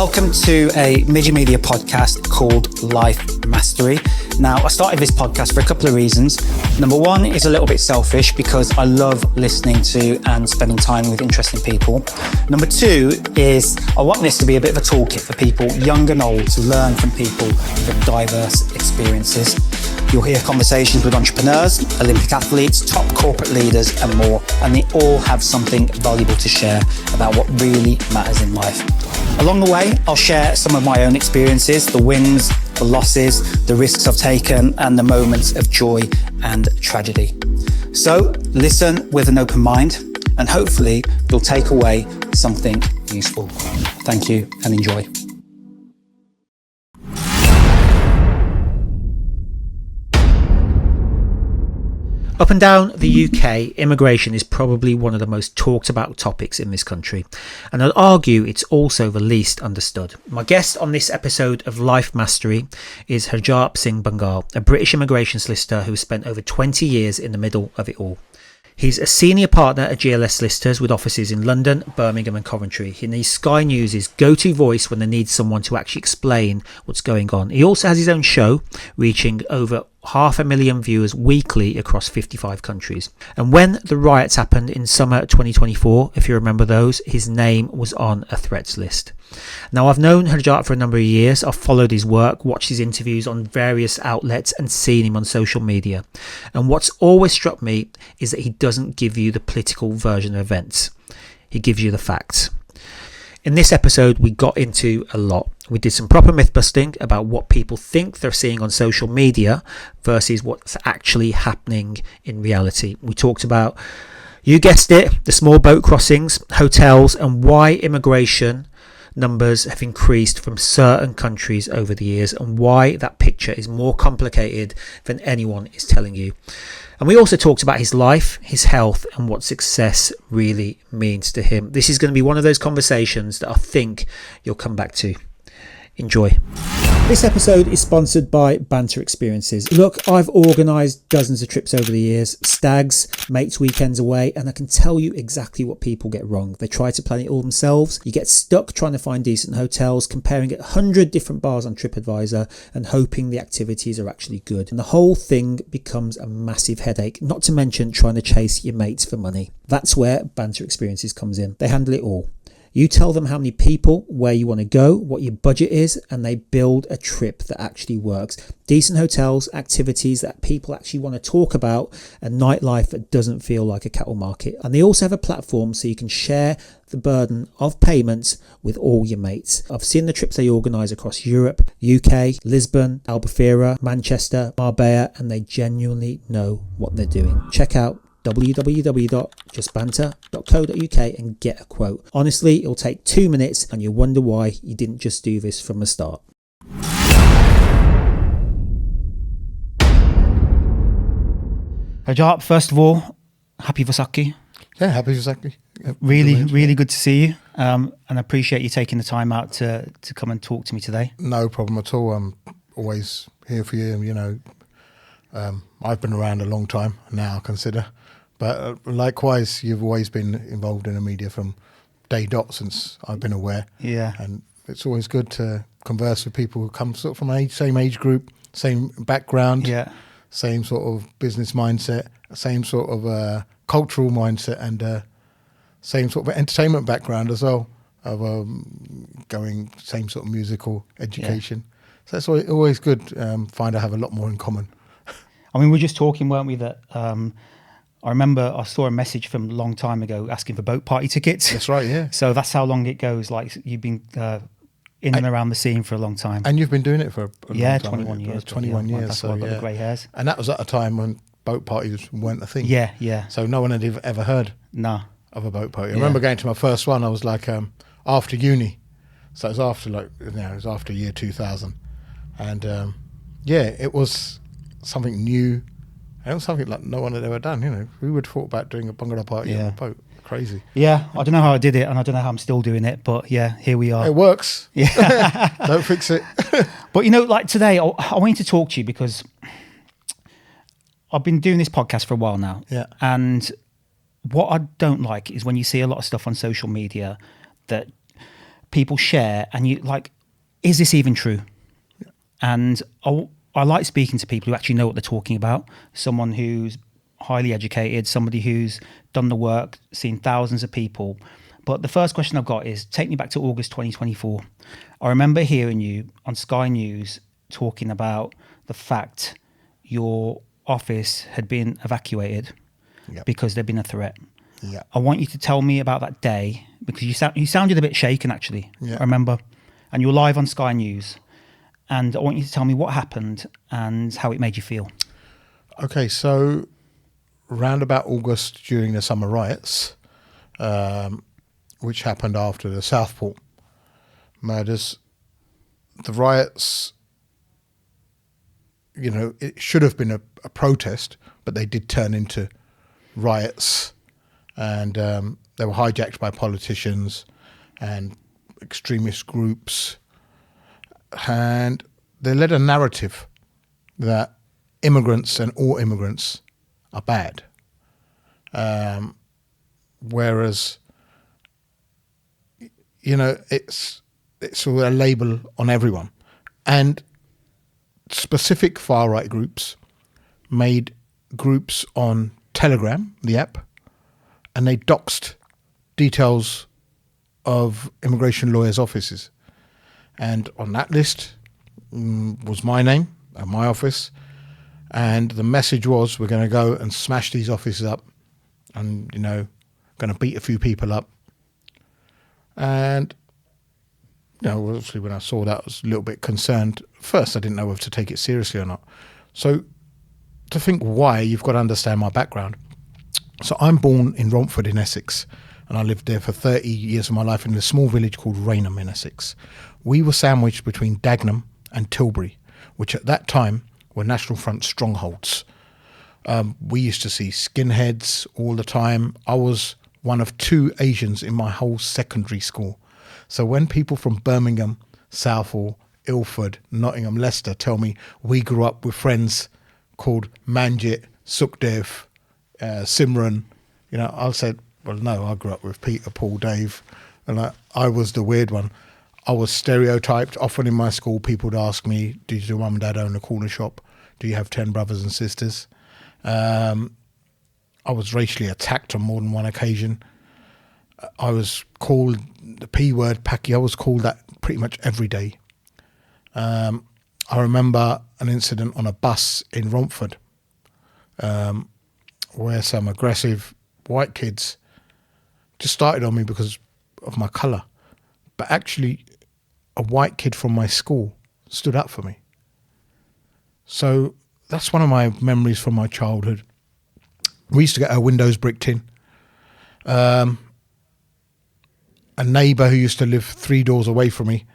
Welcome to a Meji Media podcast called Life Mastery. Now, I started this podcast for a couple of reasons. Number one is a little bit selfish because I love listening to and spending time with interesting people. Number two is I want this to be a bit of a toolkit for people, young and old, to learn from people with diverse experiences. You'll hear conversations with entrepreneurs, Olympic athletes, top corporate leaders and more, and they all have something valuable to share about what really matters in life. Along the way, I'll share some of my own experiences, the wins, the losses, the risks I've taken, and the moments of joy and tragedy. So listen with an open mind, and hopefully you'll take away something useful. Thank you and enjoy. Up and down the UK, immigration is probably one of the most talked about topics in this country, and I'd argue it's also the least understood. My guest on this episode of Life Mastery is Harjap Bhangal, a British immigration solicitor who spent over 20 years in the middle of it all. He's a senior partner at GLS Solicitors with offices in London, Birmingham and Coventry. And he's Sky News' go-to voice when they need someone to actually explain what's going on. He also has his own show, reaching over 500,000 viewers weekly across 55 countries. And when the riots happened in summer 2024, if you remember those, his name was on a threats list. Now, I've known Harjap for a number of years. I've followed his work, watched his interviews on various outlets and seen him on social media. And what's always struck me is that he doesn't give you the political version of events. He gives you the facts. In this episode, we got into a lot. We did some proper myth busting about what people think they're seeing on social media versus what's actually happening in reality. We talked about, you guessed it, the small boat crossings, hotels, and why immigration numbers have increased from certain countries over the years, and why that picture is more complicated than anyone is telling you. And we also talked about his life, his health, and what success really means to him. This is going to be one of those conversations that I think you'll come back to. Enjoy. This episode is sponsored by Banter Experiences. Look, I've organised dozens of trips over the years, stags, mates' weekends away, and I can tell you exactly what people get wrong. They try to plan it all themselves. You get stuck trying to find decent hotels, comparing 100 different bars on TripAdvisor and hoping the activities are actually good. And the whole thing becomes a massive headache, not to mention trying to chase your mates for money. That's where Banter Experiences comes in. They handle it all. You tell them how many people, where you want to go, what your budget is, and they build a trip that actually works. Decent hotels, activities that people actually want to talk about, and nightlife that doesn't feel like a cattle market. And they also have a platform so you can share the burden of payments with all your mates. I've seen the trips they organise across Europe, UK, Lisbon, Albufeira, Manchester, Marbella, and they genuinely know what they're doing. Check out www.justbanter.co.uk and get a quote. Honestly, it'll take 2 minutes and you'll wonder why you didn't just do this from the start. Harjap, first of all, happy Vasaki. Yeah, happy Vasaki. Really good to see you, and I appreciate you taking the time out to come and talk to me today. No problem at all. I'm always here for you. You know, I've been around a long time now, I consider. But likewise, you've always been involved in the media from day dot since I've been aware. Yeah. And it's always good to converse with people who come sort of from same age group, same background, same sort of business mindset, same sort of cultural mindset, and same sort of entertainment background as well, of going same sort of musical education. So that's always good. Find I have a lot more in common. I mean, we were just talking, weren't we, that I remember I saw a message from a long time ago asking for boat party tickets. That's right, yeah. So that's how long it goes. Like, you've been in and around the scene for a long time. And you've been doing it for a long time. 21 years. 21 years. That's why I've got the grey hairs. And that was at a time when boat parties weren't a thing. Yeah. So no one had ever heard of a boat party. I remember going to my first one. I was like after uni. So it was after it was after year 2000. And it was something new. And it was something like no one had ever done. You know, who would have thought about doing a bungalow party on a boat? Crazy. Yeah, I don't know how I did it, and I don't know how I'm still doing it, but yeah, here we are. It works. Yeah. Don't fix it. But you know, like today, I wanted to talk to you because I've been doing this podcast for a while now. Yeah. And what I don't like is when you see a lot of stuff on social media that people share, and you like, is this even true? And I like speaking to people who actually know what they're talking about. Someone who's highly educated, somebody who's done the work, seen thousands of people. But the first question I've got is, take me back to August 2024. I remember hearing you on Sky News talking about the fact your office had been evacuated because there'd been a threat. Yeah. I want you to tell me about that day, because you sounded a bit shaken, actually. Yeah. I remember. And you were live on Sky News. And I want you to tell me what happened and how it made you feel. Okay, so round about August, during the summer riots, which happened after the Southport murders, the riots, it should have been a protest, but they did turn into riots, and they were hijacked by politicians and extremist groups, and they led a narrative that immigrants and all immigrants are bad, whereas it's a label on everyone, and specific far right groups made groups on Telegram, the app, and they doxed details of immigration lawyers' offices. And on that list was my name and my office. And the message was, we're going to go and smash these offices up and, going to beat a few people up. And, obviously when I saw that, I was a little bit concerned. First, I didn't know whether to take it seriously or not. So to think why, you've got to understand my background. So I'm born in Romford in Essex, and I lived there for 30 years of my life in a small village called Rainham in Essex. We were sandwiched between Dagenham and Tilbury, which at that time were National Front strongholds. We used to see skinheads all the time. I was one of 2 Asians in my whole secondary school. So when people from Birmingham, Southall, Ilford, Nottingham, Leicester tell me we grew up with friends called Manjit, Sukhdev, Simran, I'll say, well, no, I grew up with Peter, Paul, Dave, and I was the weird one. I was stereotyped. Often in my school, people would ask me, did your mum and dad own a corner shop? Do you have 10 brothers and sisters? I was racially attacked on more than one occasion. I was called the P word, Paki. I was called that pretty much every day. I remember an incident on a bus in Romford where some aggressive white kids just started on me because of my colour. But actually, a white kid from my school stood up for me. So that's one of my memories from my childhood. We used to get our windows bricked in. A neighbour who used to live 3 doors away from me,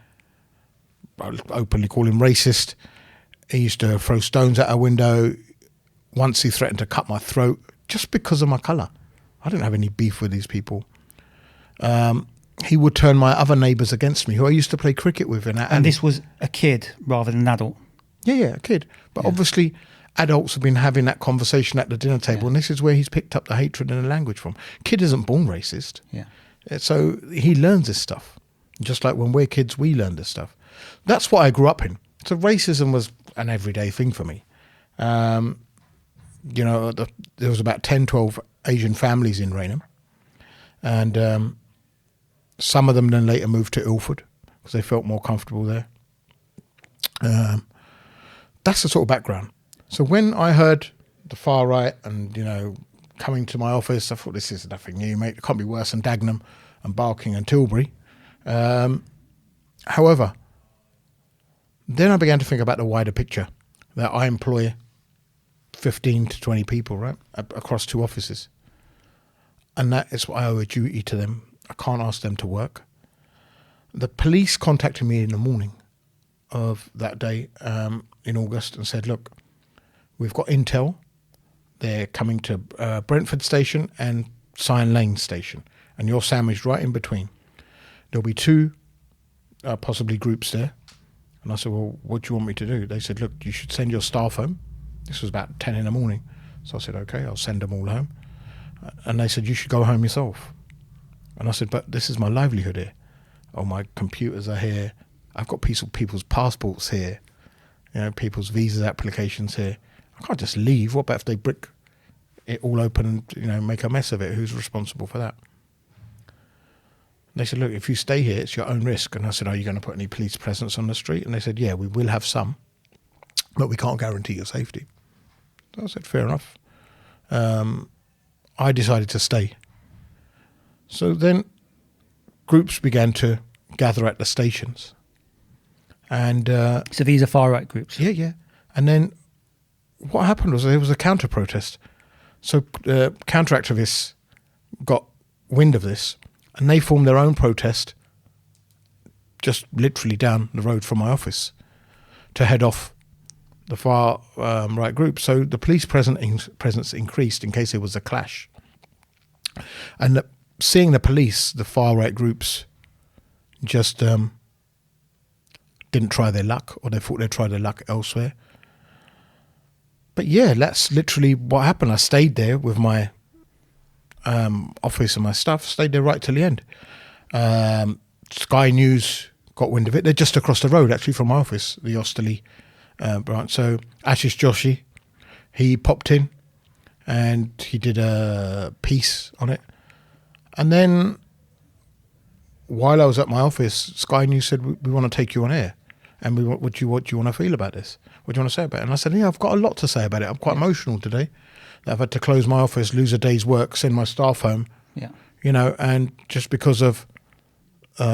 I openly call him racist. He used to throw stones at our window. Once he threatened to cut my throat just because of my colour. I didn't have any beef with these people. He would turn my other neighbours against me, who I used to play cricket with. And this was a kid rather than an adult? Yeah, a kid. But obviously adults have been having that conversation at the dinner table, and this is where he's picked up the hatred and the language from. Kid isn't born racist. Yeah. So he learns this stuff. Just like when we're kids, we learn this stuff. That's what I grew up in. So racism was an everyday thing for me. There was about 10, 12 Asian families in Rainham. And some of them then later moved to Ilford because they felt more comfortable there. That's the sort of background. So when I heard the far right and, coming to my office, I thought, this is nothing new, mate. It can't be worse than Dagenham and Barking and Tilbury. However, then I began to think about the wider picture, that I employ 15 to 20 people, right, across 2 offices. And that is what I owe a duty to them. I can't ask them to work. The police contacted me in the morning of that day in August and said, look, we've got intel. They're coming to Brentford Station and Cyan Lane Station, and you're sandwiched right in between. There'll be 2 possibly groups there. And I said, well, what do you want me to do? They said, look, you should send your staff home. This was about 10 in the morning. So I said, okay, I'll send them all home. And they said, you should go home yourself. And I said, but this is my livelihood here. Oh, my computers are here. I've got people's passports here. People's visa applications here. I can't just leave. What about if they brick it all open and, make a mess of it? Who's responsible for that? They said, look, if you stay here, it's your own risk. And I said, are you going to put any police presence on the street? And they said, yeah, we will have some, but we can't guarantee your safety. So I said, fair enough. I decided to stay. So then groups began to gather at the stations. And so these are far right groups? Yeah. And then what happened was there was a counter-protest. So counter-activists got wind of this, and they formed their own protest just literally down the road from my office to head off the far right group. So the police presence increased in case there was a clash. And seeing the police, the far right groups just didn't try their luck, or they thought they'd try their luck elsewhere. But yeah, that's literally what happened. I stayed there with my office and my stuff, stayed there right till the end. Sky News got wind of it. They're just across the road, actually, from my office, the Osterley branch. So Ashish Joshi, he popped in and he did a piece on it. And then while I was at my office, Sky News said, we want to take you on air. And what do you want to feel about this? What do you want to say about it? And I said, yeah, I've got a lot to say about it. I'm quite emotional today. I've had to close my office, lose a day's work, send my staff home. Yeah. And just because of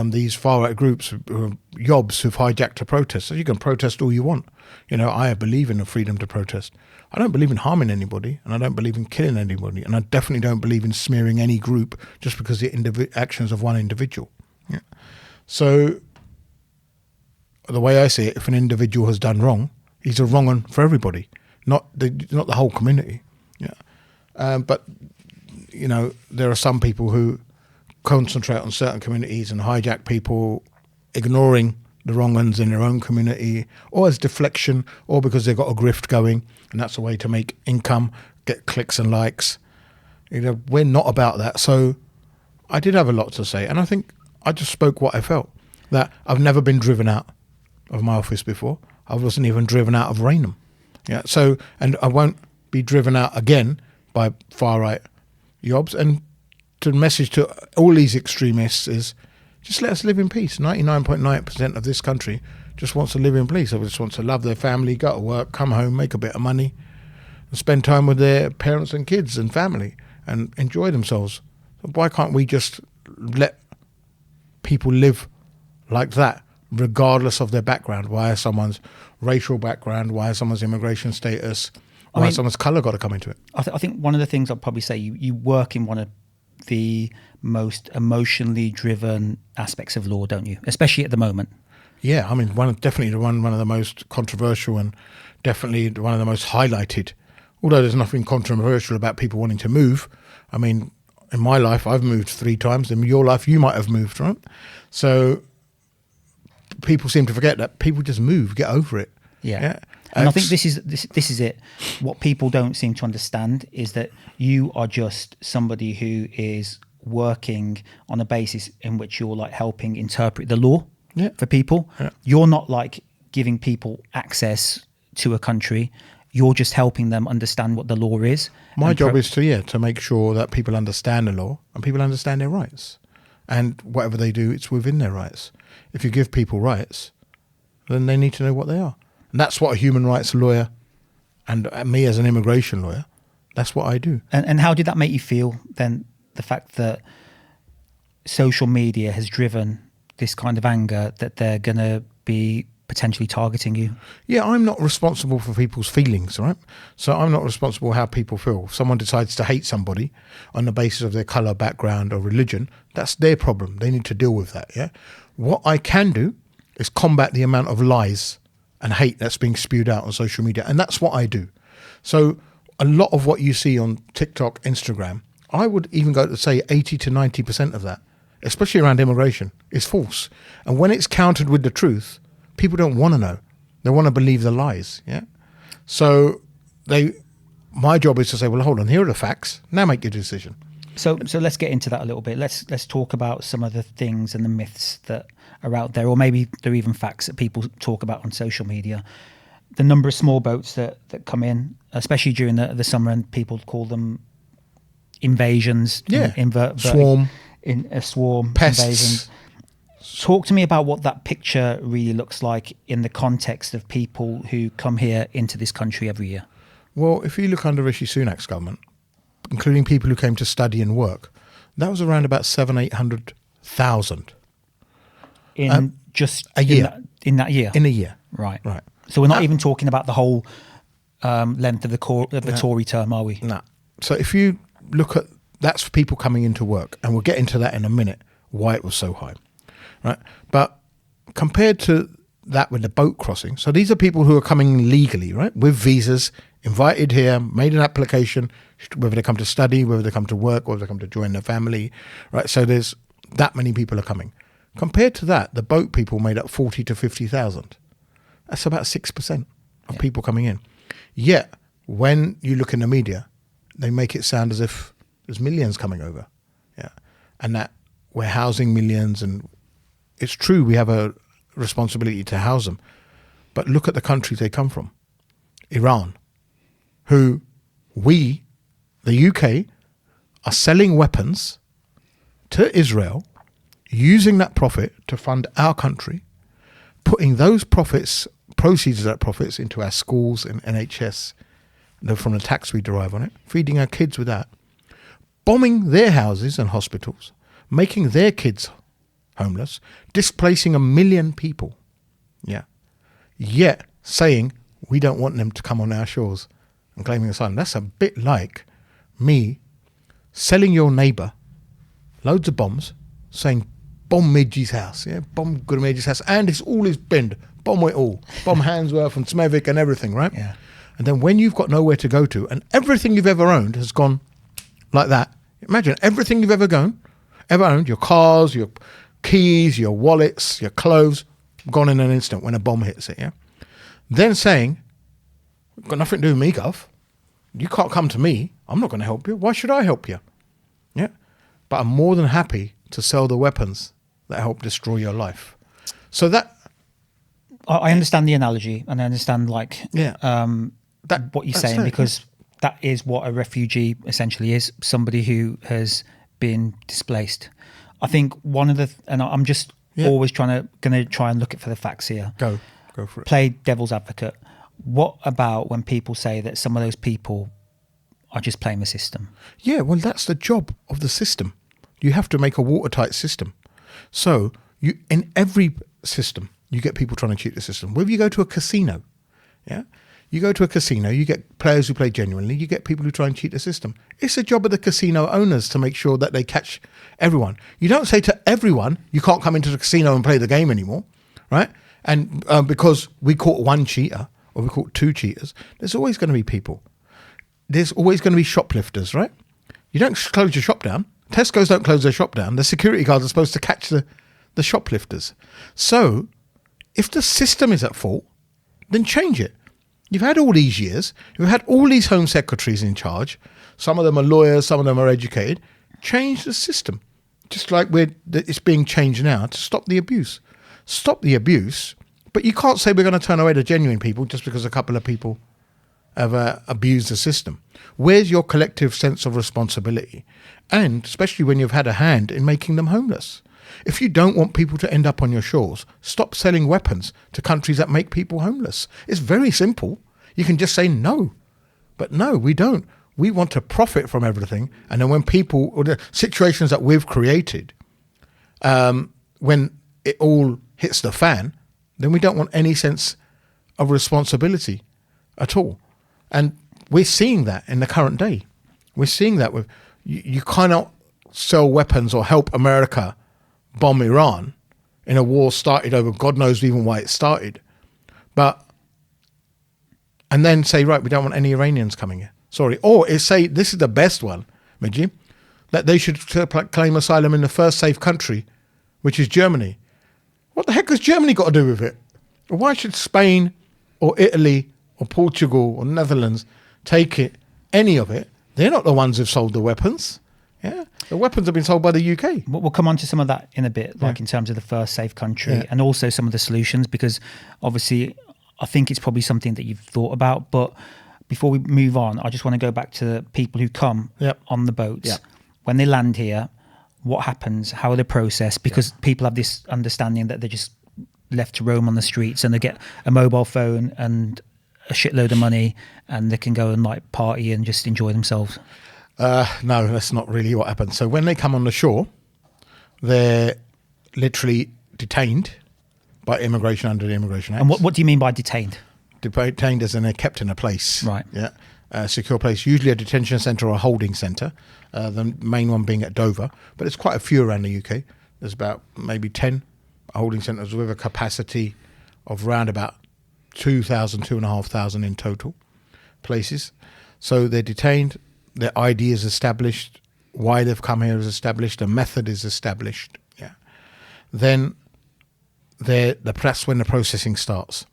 these far-right groups, yobs who've hijacked a protest. So you can protest all you want. I believe in the freedom to protest. I don't believe in harming anybody, and I don't believe in killing anybody, and I definitely don't believe in smearing any group just because the actions of one individual. Yeah. So the way I see it, if an individual has done wrong, he's a wrong one for everybody, not the whole community. Yeah. But there are some people who concentrate on certain communities and hijack people, ignoring the wrong ones in their own community, or as deflection, or because they've got a grift going, and that's a way to make income, get clicks and likes. We're not about that. So I did have a lot to say, and I think I just spoke what I felt. That I've never been driven out of my office before. I wasn't even driven out of Raynham. Yeah. So, and I won't be driven out again by far right yobs. And the message to all these extremists is just let us live in peace. 99.9% of this country just wants to live in peace. They just want to love their family, go to work, come home, make a bit of money, and spend time with their parents and kids and family and enjoy themselves. So why can't we just let people live like that, regardless of their background? Why someone's racial background, why someone's immigration status, why someone's colour got to come into it? I think one of the things I'd probably say, you work in one of the most emotionally driven aspects of law, don't you? Especially at the moment. Yeah, I mean, definitely one of the most controversial and definitely one of the most highlighted. Although there's nothing controversial about people wanting to move. I mean, in my life, I've moved 3 times. In your life, you might have moved, right? So people seem to forget that people just move, get over it. Yeah. And I think this is it. What people don't seem to understand is that you are just somebody who is working on a basis in which you're like helping interpret the law for people. Yeah. You're not like giving people access to a country. You're just helping them understand what the law is. My job is to make sure that people understand the law and people understand their rights. And whatever they do, it's within their rights. If you give people rights, then they need to know what they are. And that's what a human rights lawyer and me as an immigration lawyer, that's what I do. And how did that make you feel then, the fact that social media has driven this kind of anger that they're going to be potentially targeting you? Yeah, I'm not responsible for people's feelings, right? So I'm not responsible how people feel. If someone decides to hate somebody on the basis of their colour, background or religion, that's their problem. They need to deal with that, yeah? What I can do is combat the amount of lies and hate that's being spewed out on social media. And that's what I do. So a lot of what you see on TikTok, Instagram, I would even go to say 80 to 90% of that, especially around immigration, is false. And when it's countered with the truth, people don't want to know. They want to believe the lies, yeah? So my job is to say, well, hold on, here are the facts. Now make your decision. So let's get into that a little bit. Let's talk about some of the things and the myths that are out there, or maybe they're even facts that people talk about on social media. The number of small boats that come in, especially during the summer, and people call them invasions. Yeah, swarm. In a swarm. Pests. Invasions. Talk to me about what that picture really looks like in the context of people who come here into this country every year. Well, if you look under Rishi Sunak's government, including people who came to study and work, that was around about 700,000-800,000 in just a year. In that year. In a year, right. Right. So we're not even talking about the whole length of the Tory term, are we? No. So if you look at that's for people coming into work, and we'll get into that in a minute. Why it was so high, right? But compared to that with the boat crossing, so these are people who are coming legally, right, with visas, invited here, made an application, whether they come to study, whether they come to work, or whether they come to join their family, right? So there's that many people are coming. Compared to that, the boat people made up 40 to 50,000. That's about 6% of people coming in. Yet, when you look in the media, they make it sound as if there's millions coming over, and that we're housing millions, and it's true we have a responsibility to house them. But look at the countries they come from. Iran, who we, the UK, are selling weapons to Israel, using that profit to fund our country, putting those proceeds of that profits into our schools and NHS, from the tax we derive on it, feeding our kids with that, bombing their houses and hospitals, making their kids homeless, displacing 1 million people. Yet saying we don't want them to come on our shores and claiming asylum. That's a bit like me selling your neighbour loads of bombs, saying bomb Meji's house, bomb Gurmej's house, and it's all his bend, bomb it all, bomb Handsworth and Smevik and everything, right? Yeah. And then when you've got nowhere to go to, and everything you've ever owned has gone like that. Imagine everything you've ever owned, your cars, your keys, your wallets, your clothes, gone in an instant when a bomb hits it, Then saying, got nothing to do with me, Gov. You can't come to me. I'm not going to help you. Why should I help you? But I'm more than happy to sell the weapons that help destroy your life. So that... I understand the analogy, and I understand what you're saying, it, because that is what a refugee essentially is, somebody who has been displaced. I think one of the, and I'm just always going to try and look at for the facts here. Go for it. Play devil's advocate. What about when people say that some of those people are just playing the system? Yeah, well, that's the job of the system. You have to make a watertight system. So you, in every system, you get people trying to cheat the system. Whether you go to a casino, you go to a casino, you get players who play genuinely, you get people who try and cheat the system. It's the job of the casino owners to make sure that they catch everyone. You don't say to everyone, you can't come into the casino and play the game anymore, right? And because we caught one cheater or we caught two cheaters, there's always going to be people. There's always going to be shoplifters, right? You don't close your shop down. Tesco's don't close their shop down. The security guards are supposed to catch the shoplifters. So if the system is at fault, then change it. You've had all these years. You've had all these home secretaries in charge. Some of them are lawyers. Some of them are educated. Change the system. Just like it's being changed now to stop the abuse. Stop the abuse. But you can't say we're going to turn away the genuine people just because a couple of people have abused the system. Where's your collective sense of responsibility? And especially when you've had a hand in making them homeless. If you don't want people to end up on your shores, stop selling weapons to countries that make people homeless. It's very simple. You can just say no. But no, we don't. We want to profit from everything. And then when people, or the situations that we've created, when it all hits the fan, then we don't want any sense of responsibility at all. And we're seeing that in the current day. We're seeing that with you cannot sell weapons or help America bomb Iran in a war started over God knows even why it started. And then say, right, we don't want any Iranians coming here. Sorry. Or say, this is the best one, Meji, that they should claim asylum in the first safe country, which is Germany. What the heck has Germany got to do with it? Why should Spain or Italy or Portugal or Netherlands take it, any of it? They're not the ones who've sold the weapons. Yeah, the weapons have been sold by the UK. We'll come on to some of that in a bit, like in terms of the first safe country and also some of the solutions, because obviously I think it's probably something that you've thought about. But before we move on, I just want to go back to people who come on the boats. When they land here, what happens? How are they processed? Because people have this understanding that they're just left to roam on the streets and they get a mobile phone and a shitload of money and they can go and like party and just enjoy themselves. No, that's not really what happens. So when they come on the shore, they're literally detained by immigration under the Immigration Act. And what do you mean by detained? Detained as in they're kept in a place. Right. Yeah. A secure place, usually a detention centre or a holding centre, the main one being at Dover. But there's quite a few around the UK. There's about maybe 10 holding centres with a capacity of around about 2,500 in total places. So they're detained. Their ID is established, why they've come here is established, a method is established. Yeah. Then that's when the processing starts.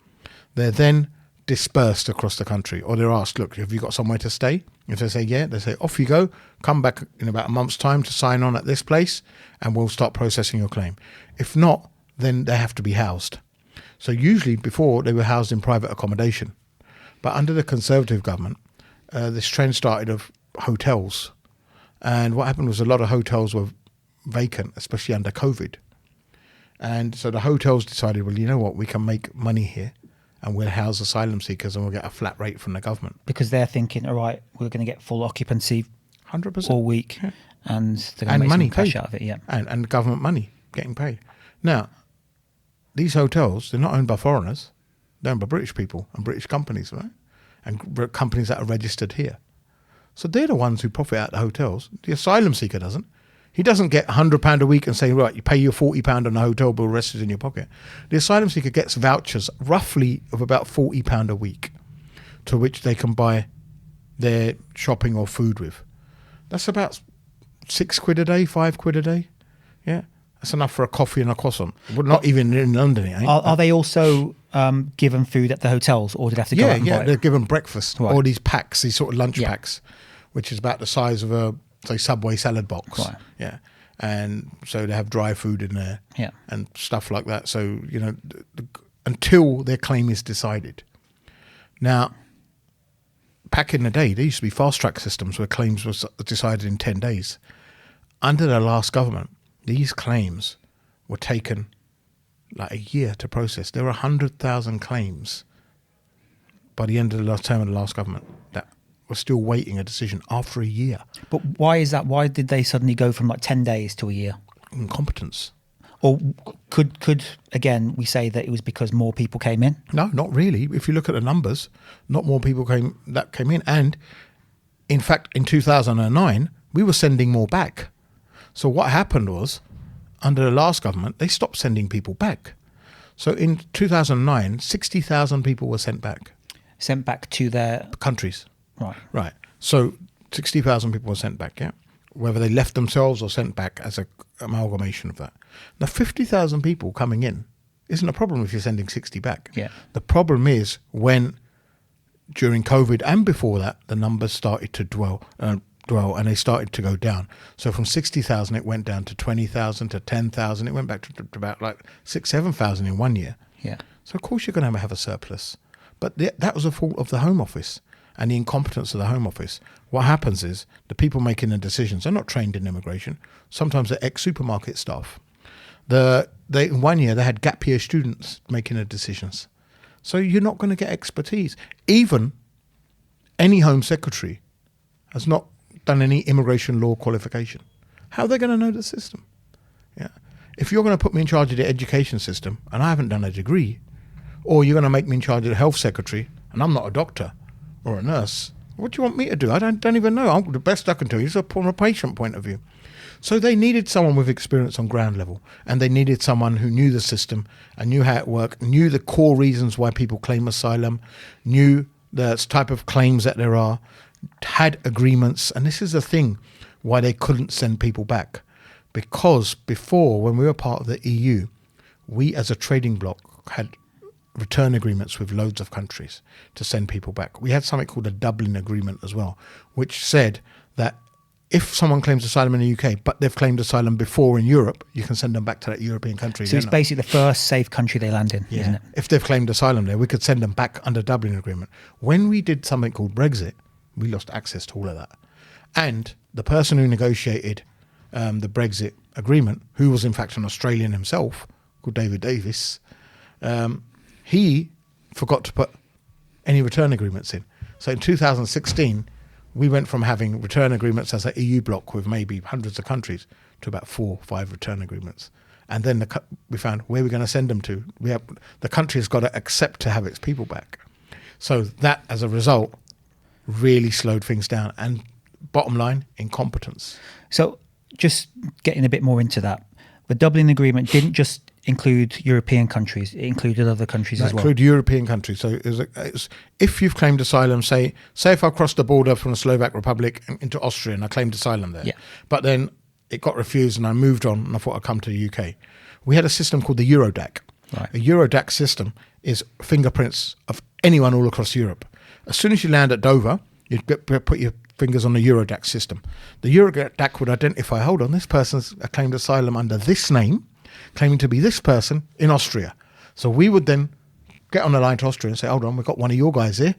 They're then dispersed across the country, or they're asked, look, have you got somewhere to stay? If they say yeah, they say off you go, come back in about a month's time to sign on at this place and we'll start processing your claim. If not, then they have to be housed. So usually before they were housed in private accommodation, but under the Conservative government, this trend started of hotels, and what happened was a lot of hotels were vacant, especially under COVID, and so the hotels decided, well, you know what, we can make money here and we'll house asylum seekers and we'll get a flat rate from the government, because they're thinking, all right, we're going to get full occupancy 100% all week and they're going to make money some cash paid. out of it. And government money getting paid. Now these hotels, they're not owned by foreigners, they're owned by British people and British companies, right? And companies that are registered here. So they're the ones who profit out the hotels. The asylum seeker doesn't. He doesn't get £100 a week and say, right, you pay your £40 on the hotel bill, the rest is in your pocket. The asylum seeker gets vouchers roughly of about £40 a week to which they can buy their shopping or food with. That's about £6 a day, £5 a day. Yeah. That's enough for a coffee and a croissant. Well, not even in London, it ain't. Are they also given food at the hotels, or do they have to go out and buy it? They're given breakfast, Right. all these packs, these sort of lunch packs, which is about the size of a, say, Subway salad box. Right. Yeah. And so they have dry food in there and stuff like that. So, you know, until their claim is decided. Now, back in the day, there used to be fast-track systems where claims were decided in 10 days. Under the last government, these claims were taken like a year to process. There were 100,000 claims by the end of the last term of the last government that were still waiting a decision after a year. But why is that? Why did they suddenly go from like 10 days to a year? Incompetence. Or could again we say that it was because more people came in? No, not really. If you look at the numbers, not more people came in. And in fact, in 2009, we were sending more back. So what happened was, under the last government, they stopped sending people back. So in 2009, 60,000 people were sent back. Sent back to their countries. Right. Right. So 60,000 people were sent back, yeah? Whether they left themselves or sent back as an amalgamation of that. Now, 50,000 people coming in isn't a problem if you're sending 60 back. Yeah. The problem is when, during COVID and before that, the numbers started to dwell and they started to go down. So from 60,000, it went down to 20,000 to 10,000. It went back to about like 7,000 in 1 year. Yeah. So of course you're going to have a surplus. But that was a fault of the Home Office and the incompetence of the Home Office. What happens is the people making the decisions are not trained in immigration. Sometimes they're ex-supermarket staff. In 1 year, they had gap year students making the decisions. So you're not going to get expertise. Even any Home Secretary has not done any immigration law qualification. How are they going to know the system? Yeah. If you're going to put me in charge of the education system and I haven't done a degree, or you're going to make me in charge of the health secretary and I'm not a doctor or a nurse, what do you want me to do? I don't even know. The best I can do is from a patient point of view. So they needed someone with experience on ground level, and they needed someone who knew the system and knew how it worked, knew the core reasons why people claim asylum, knew the type of claims that there are, had agreements. And this is the thing why they couldn't send people back. Because before, when we were part of the EU, we as a trading bloc had return agreements with loads of countries to send people back. We had something called the Dublin Agreement as well, which said that if someone claims asylum in the UK, but they've claimed asylum before in Europe, you can send them back to that European country. So it's basically the first safe country they land in, isn't it? If they've claimed asylum there, we could send them back under Dublin Agreement. When we did something called Brexit, we lost access to all of that. And the person who negotiated the Brexit agreement, who was in fact an Australian himself, called David Davis, he forgot to put any return agreements in. So in 2016, we went from having return agreements as an EU bloc with maybe hundreds of countries to about 4 or 5 return agreements. And then we found where we're going to send them to. The country has got to accept to have its people back. So that, as a result, really slowed things down. And bottom line, incompetence. So just getting a bit more into that, the Dublin Agreement didn't just include European countries, it included other countries as well. Include European countries. So it's if you've claimed asylum, say if I crossed the border from the Slovak Republic into Austria and I claimed asylum there, but then it got refused and I moved on and I thought I'd come to the UK. We had a system called the Eurodac. Right. A Eurodac system is fingerprints of anyone all across Europe. As soon as you land at Dover, you put your fingers on the Eurodac system. The Eurodac would identify, hold on, this person's claimed asylum under this name, claiming to be this person in Austria. So we would then get on the line to Austria and say, hold on, we've got one of your guys here.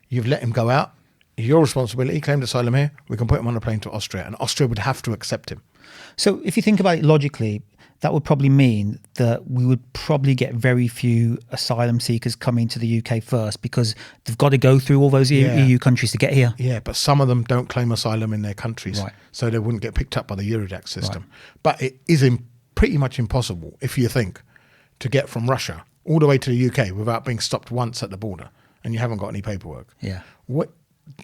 You've let him go out. Your responsibility, claimed asylum here. We can put him on a plane to Austria. And Austria would have to accept him. So if you think about it logically, that would probably mean that we would probably get very few asylum seekers coming to the UK first because they've got to go through all those EU countries to get here. Yeah, but some of them don't claim asylum in their countries. Right. So they wouldn't get picked up by the Eurodac system. Right. But it is pretty much impossible, if you think, to get from Russia all the way to the UK without being stopped once at the border and you haven't got any paperwork. Yeah. What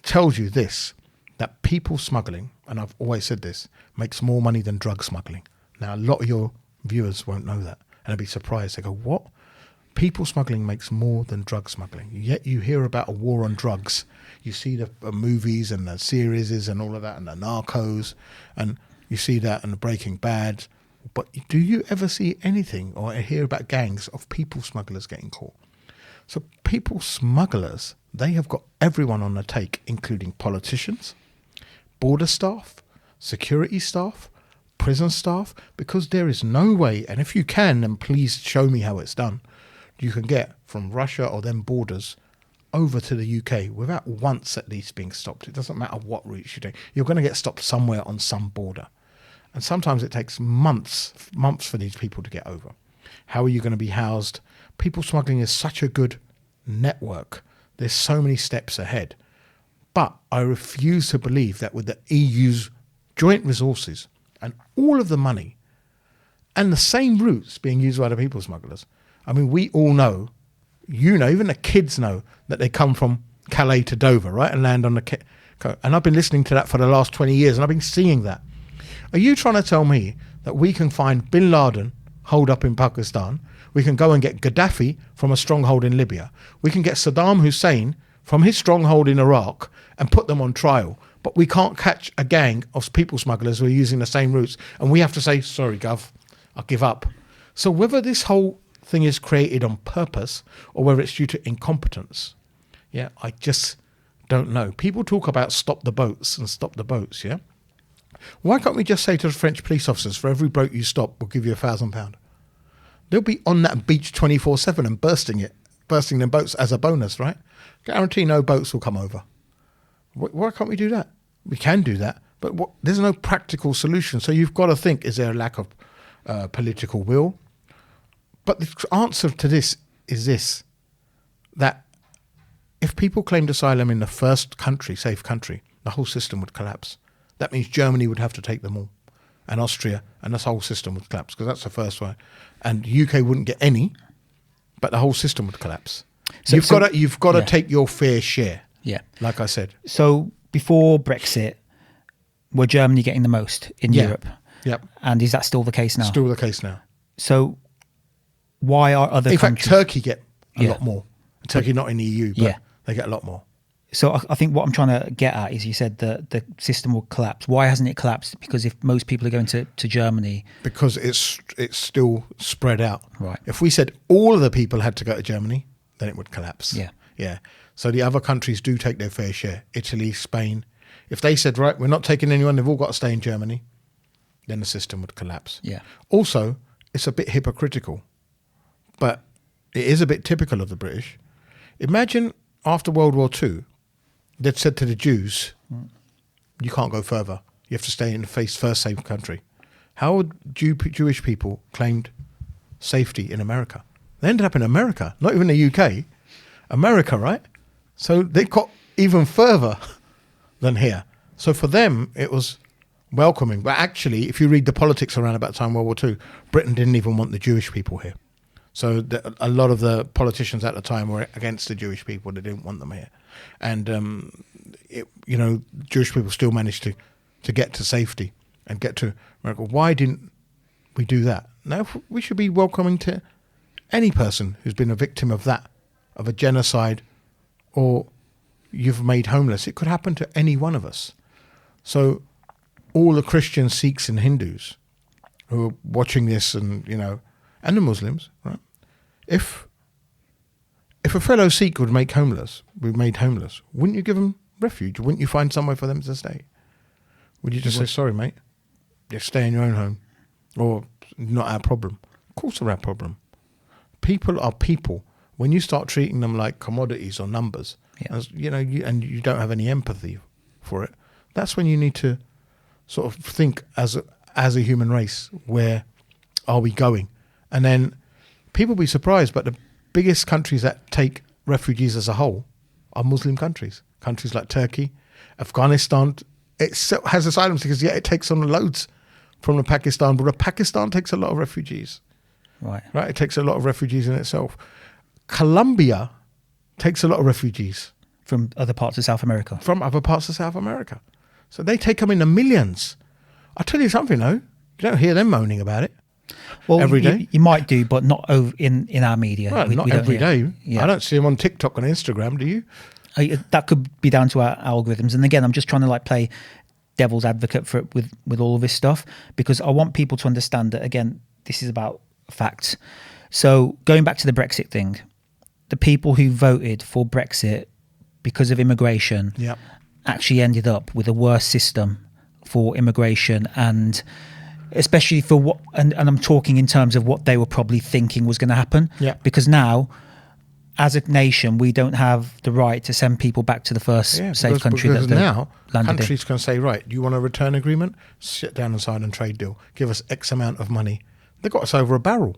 tells you this, that people smuggling, and I've always said this, makes more money than drug smuggling. Now, a lot of your viewers won't know that and they'll be surprised. They go, what? People smuggling makes more than drug smuggling. Yet you hear about a war on drugs. You see the movies and the series and all of that and the Narcos, and you see that and the Breaking Bad. But do you ever see anything or hear about gangs of people smugglers getting caught? So people smugglers, they have got everyone on the take, including politicians, border staff, security staff, prison staff, because there is no way, and if you can, then please show me how it's done, you can get from Russia or them borders over to the UK without once at least being stopped. It doesn't matter what route you take. You're going to get stopped somewhere on some border. And sometimes it takes months for these people to get over. How are you going to be housed? People smuggling is such a good network. There's so many steps ahead. But I refuse to believe that with the EU's joint resources and all of the money and the same routes being used by the people smugglers, I mean, we all know, you know, even the kids know that they come from Calais to Dover, right, and land on the... And I've been listening to that for the last 20 years and I've been seeing that. Are you trying to tell me that we can find bin Laden holed up in Pakistan? We can go and get Gaddafi from a stronghold in Libya. We can get Saddam Hussein from his stronghold in Iraq and put them on trial. But we can't catch a gang of people smugglers who are using the same routes. And we have to say, sorry, Gov, I'll give up. So whether this whole thing is created on purpose or whether it's due to incompetence, I just don't know. People talk about stop the boats, yeah? Why can't we just say to the French police officers, for every boat you stop, we'll give you £1,000? They'll be on that beach 24/7 and bursting them boats as a bonus, right? Guarantee no boats will come over. Why can't we do that? We can do that, but there's no practical solution. So you've got to think, is there a lack of political will? But the answer to this is this, that if people claimed asylum in the first country, safe country, the whole system would collapse. That means Germany would have to take them all, and Austria, and this whole system would collapse because that's the first one. And UK wouldn't get any, but the whole system would collapse. So you've got to take your fair share. Yeah, like I said. So before Brexit, were Germany getting the most in Europe? Yep. And is that still the case now? Still the case now. So why are other countries... In fact, Turkey get a lot more. Turkey not in the EU, but they get a lot more. So I think what I'm trying to get at is you said that the system will collapse. Why hasn't it collapsed? Because if most people are going to Germany... Because it's still spread out. Right. If we said all of the people had to go to Germany, then it would collapse. Yeah. Yeah. So the other countries do take their fair share. Italy, Spain, If they said, right, we're not taking anyone, they've all got to stay in Germany, then the system would collapse. Yeah. Also, it's a bit hypocritical, but it is a bit typical of the British. Imagine after World War II, they'd said to the Jews, you can't go further. You have to stay in the first safe country. How would Jewish people claimed safety in America? They ended up in America, not even the UK. America, right? So they got even further than here. So for them, it was welcoming. But actually, if you read the politics around about time World War II, Britain didn't even want the Jewish people here. So a lot of the politicians at the time were against the Jewish people. They didn't want them here. And, Jewish people still managed to get to safety and get to America. Why didn't we do that? Now, we should be welcoming to any person who's been a victim of that, of a genocide, or you've made homeless. It could happen to any one of us. So all the Christians, Sikhs and Hindus who are watching this and the Muslims, right? If a fellow Sikh would made homeless, wouldn't you give them refuge? Wouldn't you find somewhere for them to stay? Would you just say, sorry, mate, just stay in your own home? Or not our problem? Of course they're our problem. People are people. When you start treating them like commodities or numbers, and you don't have any empathy for it, that's when you need to sort of think as a human race, where are we going? And then people be surprised, but the biggest countries that take refugees as a whole are Muslim countries. Countries like Turkey, Afghanistan, it has asylum seekers, yet it takes on loads from the Pakistan border. Pakistan takes a lot of refugees. Right. It takes a lot of refugees in itself. Colombia takes a lot of refugees. From other parts of South America. So they take them in the millions. I'll tell you something though, you don't hear them moaning about it. Well, every day. You might do, but not in our media. Well, not every day. Yeah. I don't see them on TikTok and Instagram, do you? That could be down to our algorithms. And again, I'm just trying to play devil's advocate for it with all of this stuff, because I want people to understand that, again, this is about facts. So going back to the Brexit thing, the people who voted for Brexit because of immigration actually ended up with a worse system for immigration, and especially for what, and I'm talking in terms of what they were probably thinking was going to happen. Yeah. Because now, as a nation, we don't have the right to send people back to the first safe country that they landed in. Countries can say, right, do you want a return agreement? Sit down and sign a trade deal. Give us X amount of money. They got us over a barrel.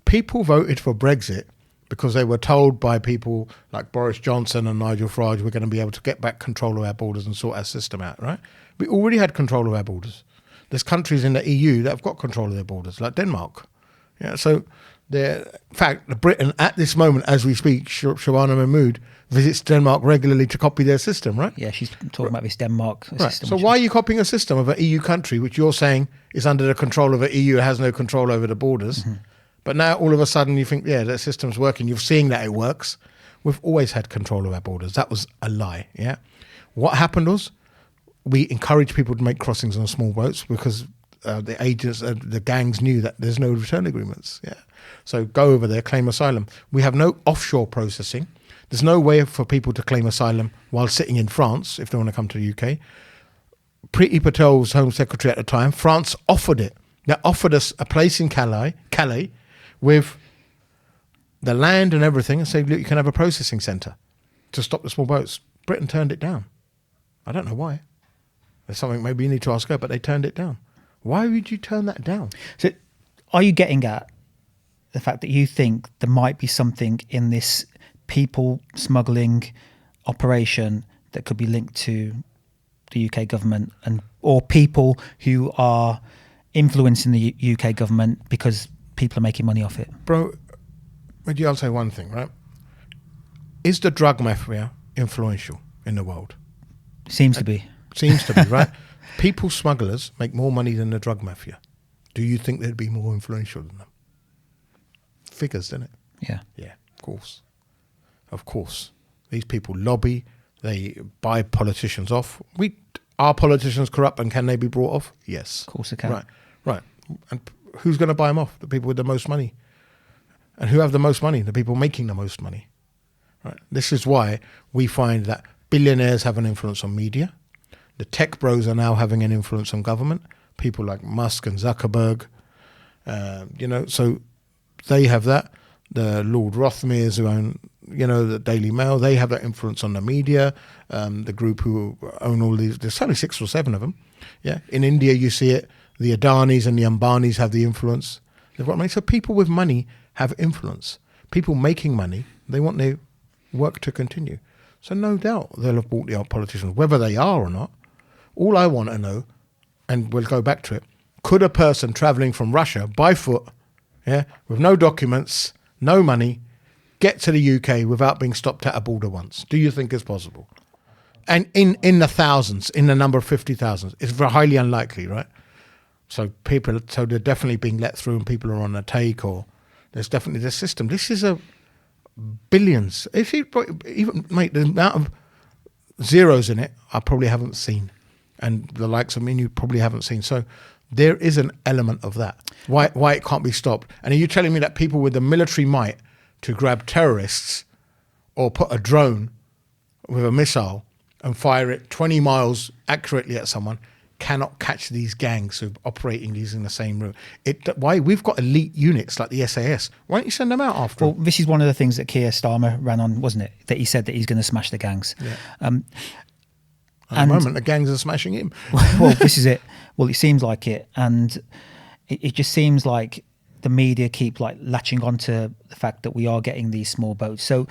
People voted for Brexit because they were told by people like Boris Johnson and Nigel Farage, we're going to be able to get back control of our borders and sort our system out, right? We already had control of our borders. There's countries in the EU that have got control of their borders, like Denmark. Yeah, so in fact, Britain at this moment, as we speak, Shabana Mahmood visits Denmark regularly to copy their system, right? Yeah, she's talking about this Denmark system. So why are you copying a system of an EU country which you're saying is under the control of an EU, has no control over the borders? Mm-hmm. But now all of a sudden you think, that system's working. You're seeing that it works. We've always had control of our borders. That was a lie, yeah? What happened was we encouraged people to make crossings on small boats because the agents, the gangs knew that there's no return agreements, yeah? So go over there, claim asylum. We have no offshore processing. There's no way for people to claim asylum while sitting in France if they want to come to the UK. Priti Patel was Home Secretary at the time. France offered it. They offered us a place in Calais with the land and everything and said, look, you can have a processing centre to stop the small boats. Britain turned it down. I don't know why. There's something maybe you need to ask her, but they turned it down. Why would you turn that down? So are you getting at the fact that you think there might be something in this people smuggling operation that could be linked to the UK government or people who are influencing the UK government because people are making money off it? Bro, I'll say one thing, right? Is the drug mafia influential in the world? Seems to be, right? People smugglers make more money than the drug mafia. Do you think they'd be more influential than them? Figures, didn't it? Yeah. Yeah, of course. These people lobby, they buy politicians off. Are politicians corrupt and can they be brought off? Yes. Of course they can. Right. And who's going to buy them off? The people with the most money. And who have the most money? The people making the most money. Right. This is why we find that Billionaires have an influence on media. The tech bros are now having an influence on government. People like Musk and Zuckerberg, so they have that. The Lord Rothmers who own, the Daily Mail, they have that influence on the media. The group who own all these, there's only 6 or 7 of them. Yeah. In India, you see it. The Adanis and the Ambanis have the influence. They've got money. So people with money have influence. People making money, they want their work to continue. So no doubt they'll have bought the old politicians, whether they are or not. All I want to know, and we'll go back to it, could a person travelling from Russia by foot, with no documents, no money, get to the UK without being stopped at a border once? Do you think it's possible? And in the thousands, in the number of 50,000, it's very highly unlikely, right? So they're definitely being let through and people are on a take, or there's definitely the system. This is a billions. If you even make the amount of zeros in it, I probably haven't seen. And the likes of me, you probably haven't seen. So there is an element of that. Why it can't be stopped. And are you telling me that people with the military might to grab terrorists or put a drone with a missile and fire it 20 miles accurately at someone cannot catch these gangs who are operating using the same route? Why? We've got elite units like the SAS. Why don't you send them out after? Well, this is one of the things that Keir Starmer ran on, wasn't it? That he said that he's going to smash the gangs. Yeah. At the moment, the gangs are smashing him. Well, this is it. Well, it seems like it. And it just seems like the media keep latching onto the fact that we are getting these small boats. So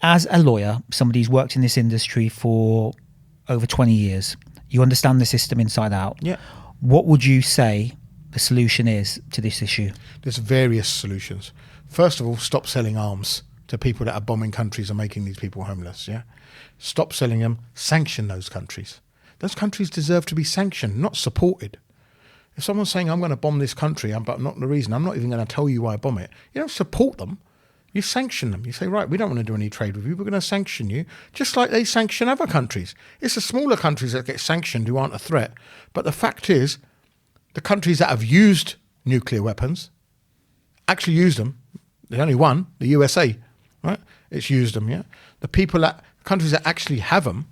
as a lawyer, somebody who's worked in this industry for over 20 years, you understand the system inside out. Yeah. What would you say the solution is to this issue? There's various solutions. First of all, stop selling arms to people that are bombing countries and making these people homeless, yeah? Stop selling them, sanction those countries. Those countries deserve to be sanctioned, not supported. If someone's saying, I'm going to bomb this country, but not the reason, I'm not even going to tell you why I bomb it. You don't support them. You sanction them. You say, right, we don't want to do any trade with you. We're going to sanction you, just like they sanction other countries. It's the smaller countries that get sanctioned who aren't a threat. But the fact is, the countries that have used nuclear weapons actually used them. There's only one, the USA, right? It's used them, yeah? Countries that actually have them,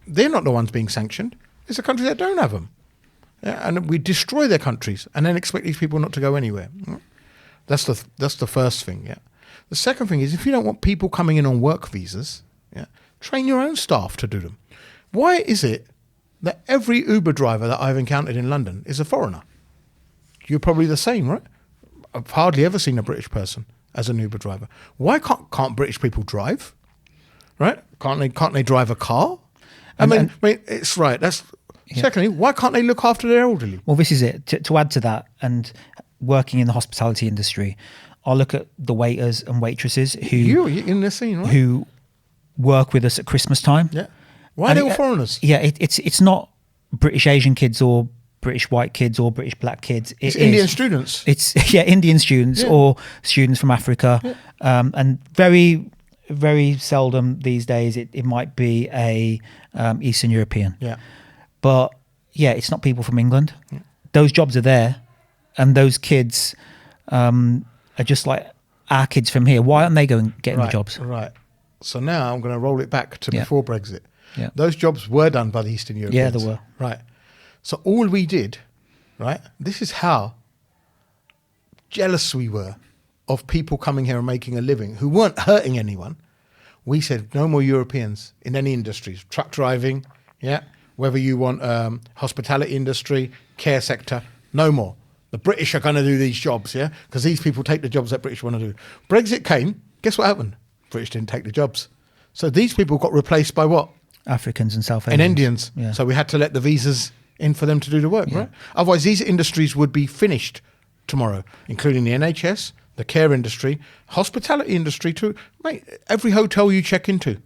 they're not the ones being sanctioned. It's the countries that don't have them. Yeah? And we destroy their countries and then expect these people not to go anywhere. That's the first thing, yeah. The second thing is, if you don't want people coming in on work visas, yeah, train your own staff to do them. Why is it that every Uber driver that I've encountered in London is a foreigner? You're probably the same, right? I've hardly ever seen a British person as an Uber driver. Why can't British people drive? Right? Can't they drive a car? I mean, it's right. That's secondly, why can't they look after their elderly? Well, this is it. To add to that, and working in the hospitality industry, I look at the waiters and waitresses you're in the scene, right? Who work with us at Christmas time. Yeah. Why are they all foreigners? Yeah, it's not British Asian kids or British white kids or British black kids. It's Indian students. It's Indian students or students from Africa, and very, very seldom these days it might be a Eastern European. Yeah. But yeah, it's not people from England. Yeah. Those jobs are there, and those kids are just like our kids from here. Why aren't they getting the jobs? Right. So now I'm going to roll it back to before Brexit. Yeah. Those jobs were done by the Eastern Europeans. Yeah, they were. Right. So all we did, right, this is how jealous we were of people coming here and making a living who weren't hurting anyone. We said no more Europeans in any industries, truck driving, whether you want hospitality industry, care sector, no more. The British are going to do these jobs, because these people take the jobs that British want to do. Brexit came, guess what happened? British didn't take the jobs. So these people got replaced by what? Africans and South Asians. And Indians. Yeah. So we had to let the visas in for them to do the work, right? Otherwise, these industries would be finished tomorrow, including the NHS, the care industry, hospitality industry too. Mate, every hotel you check into,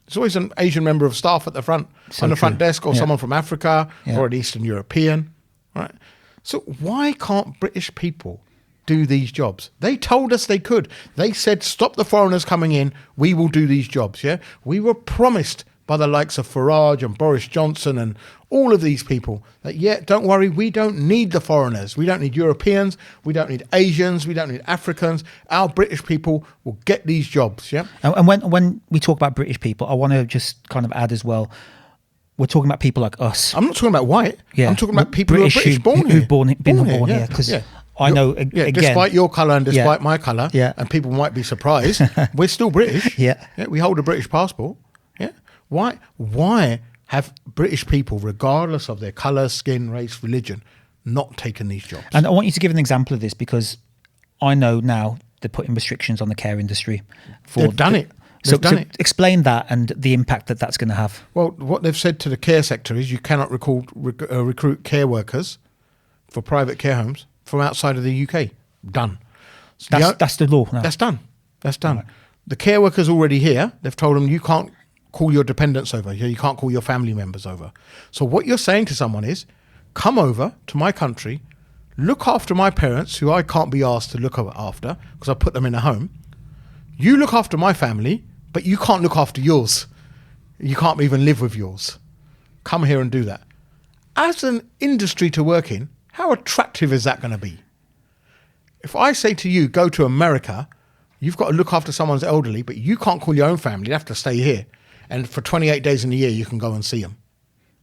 there's always an Asian member of staff at the front, on the front desk, or someone from Africa or an Eastern European, right? So why can't British people do these jobs? They told us they could. They said, stop the foreigners coming in, we will do these jobs, We were promised by the likes of Farage and Boris Johnson and all of these people that, don't worry, we don't need the foreigners. We don't need Europeans. We don't need Asians. We don't need Africans. Our British people will get these jobs, yeah? And when we talk about British people, I want to just kind of add as well, we're talking about people like us. I'm not talking about white. Yeah. I'm talking about people who are British, born here. Who've been born here. Because I know, again... despite your colour and despite my colour, and people might be surprised, we're still British. Yeah. We hold a British passport. Yeah. Why have British people, regardless of their colour, skin, race, religion, not taken these jobs? And I want you to give an example of this, because I know now they're putting restrictions on the care industry. They've done it. So explain that and the impact that that's going to have. Well, what they've said to the care sector is you cannot recruit care workers for private care homes from outside of the UK. Done. So that's the law now. That's done. Right. The care workers already here. They've told them you can't call your dependents over. You can't call your family members over. So what you're saying to someone is, come over to my country, look after my parents, who I can't be asked to look after because I put them in a home. You look after my family, but you can't look after yours. You can't even live with yours. Come here and do that. As an industry to work in, how attractive is that going to be? If I say to you, go to America, you've got to look after someone's elderly, but you can't call your own family. You have to stay here. And for 28 days in a year, you can go and see them.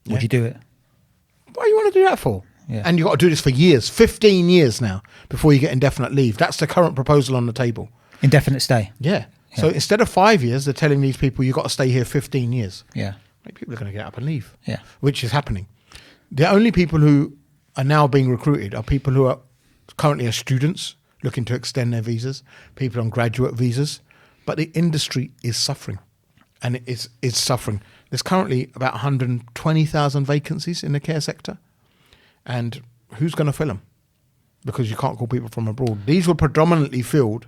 Would you do it? What do you want to do that for? Yeah. And you've got to do this for years, 15 years now, before you get indefinite leave. That's the current proposal on the table. Indefinite stay? Yeah. So instead of 5 years, they're telling these people you've got to stay here 15 years. Yeah. People are going to get up and leave. Yeah. Which is happening. The only people who are now being recruited are people who are currently are students looking to extend their visas, people on graduate visas. But the industry is suffering. And it's suffering. There's currently about 120,000 vacancies in the care sector. And who's going to fill them? Because you can't call people from abroad. These were predominantly filled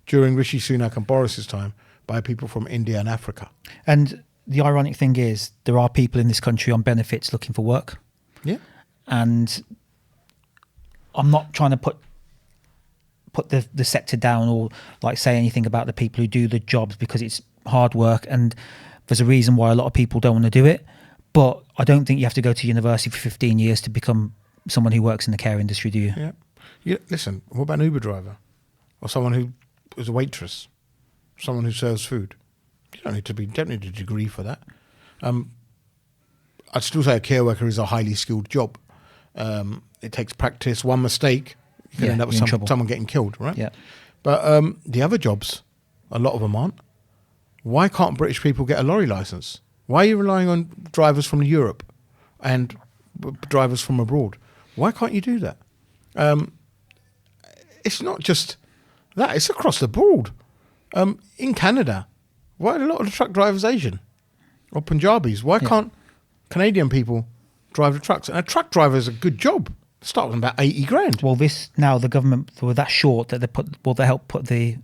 during Rishi Sunak and Boris's time by people from India and Africa. And the ironic thing is, there are people in this country on benefits looking for work. Yeah. And I'm not trying to put the sector down or like say anything about the people who do the jobs, because it's hard work and there's a reason why a lot of people don't want to do it. But I don't think you have to go to university for 15 years to become someone who works in the care industry, do you? Yeah. Listen, what about an Uber driver? Or someone who is a waitress? Someone who serves food? You don't need a degree for that. I'd still say a care worker is a highly skilled job. It takes practice. One mistake, you can end up with someone getting killed, right? Yeah. But the other jobs, a lot of them aren't. Why can't British people get a lorry license? Why are you relying on drivers from Europe and drivers from abroad? Why can't you do that? It's not just that, it's across the board. In Canada, why are a lot of the truck drivers Asian or Punjabis? Why can't Canadian people drive the trucks? And a truck driver is a good job. Start with about 80 grand. Well, the government were that short that they helped put the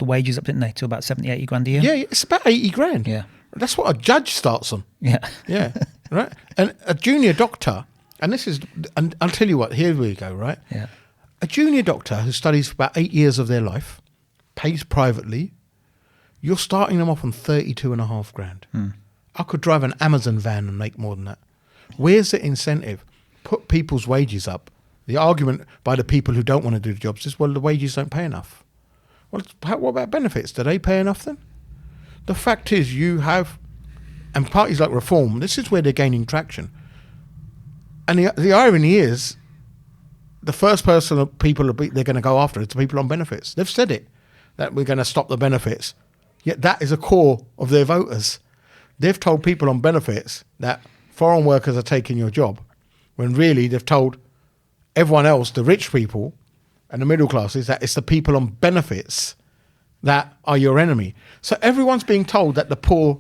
wages up, didn't they, to about 70, 80 grand a year? Yeah, it's about 80 grand. Yeah. That's what a judge starts on. Yeah. Yeah. Right. And a junior doctor, and I'll tell you what, here we go, right? Yeah. A junior doctor who studies for about 8 years of their life, pays privately, you're starting them off on 32.5 grand. I could drive an Amazon van and make more than that. Where's the incentive? Put people's wages up. The argument by the people who don't want to do the jobs is, well, the wages don't pay enough. Well, what about benefits? Do they pay enough then? The fact is you have, and parties like Reform, this is where they're gaining traction. And the irony is, the first person of people they're going to go after is the people on benefits. They've said it, that we're going to stop the benefits. Yet that is a core of their voters. They've told people on benefits that foreign workers are taking your job, when really they've told everyone else, the rich people and the middle classes, that it's the people on benefits that are your enemy. So everyone's being told that the poor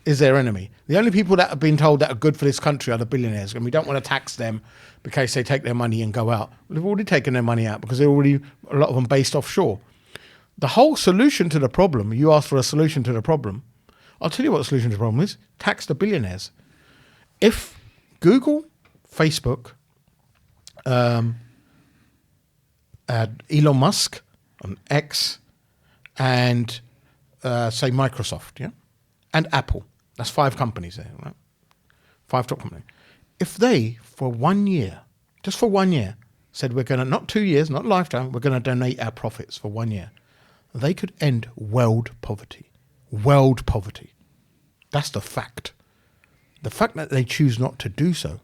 is their enemy. The only people that have been told that are good for this country are the billionaires, and we don't want to tax them because they take their money and go out. They've already taken their money out because they're already, a lot of them, based offshore. The whole solution to the problem, you asked for a solution to the problem, I'll tell you what the solution to the problem is: tax the billionaires. If Google, Facebook, Elon Musk on X, and say Microsoft, and Apple, that's 5 companies there, right? 5 top companies. If they, for 1 year, just for 1 year, said we're going to, not 2 years, not lifetime, we're going to donate our profits for 1 year, they could end world poverty. World poverty. That's the fact. The fact that they choose not to do so,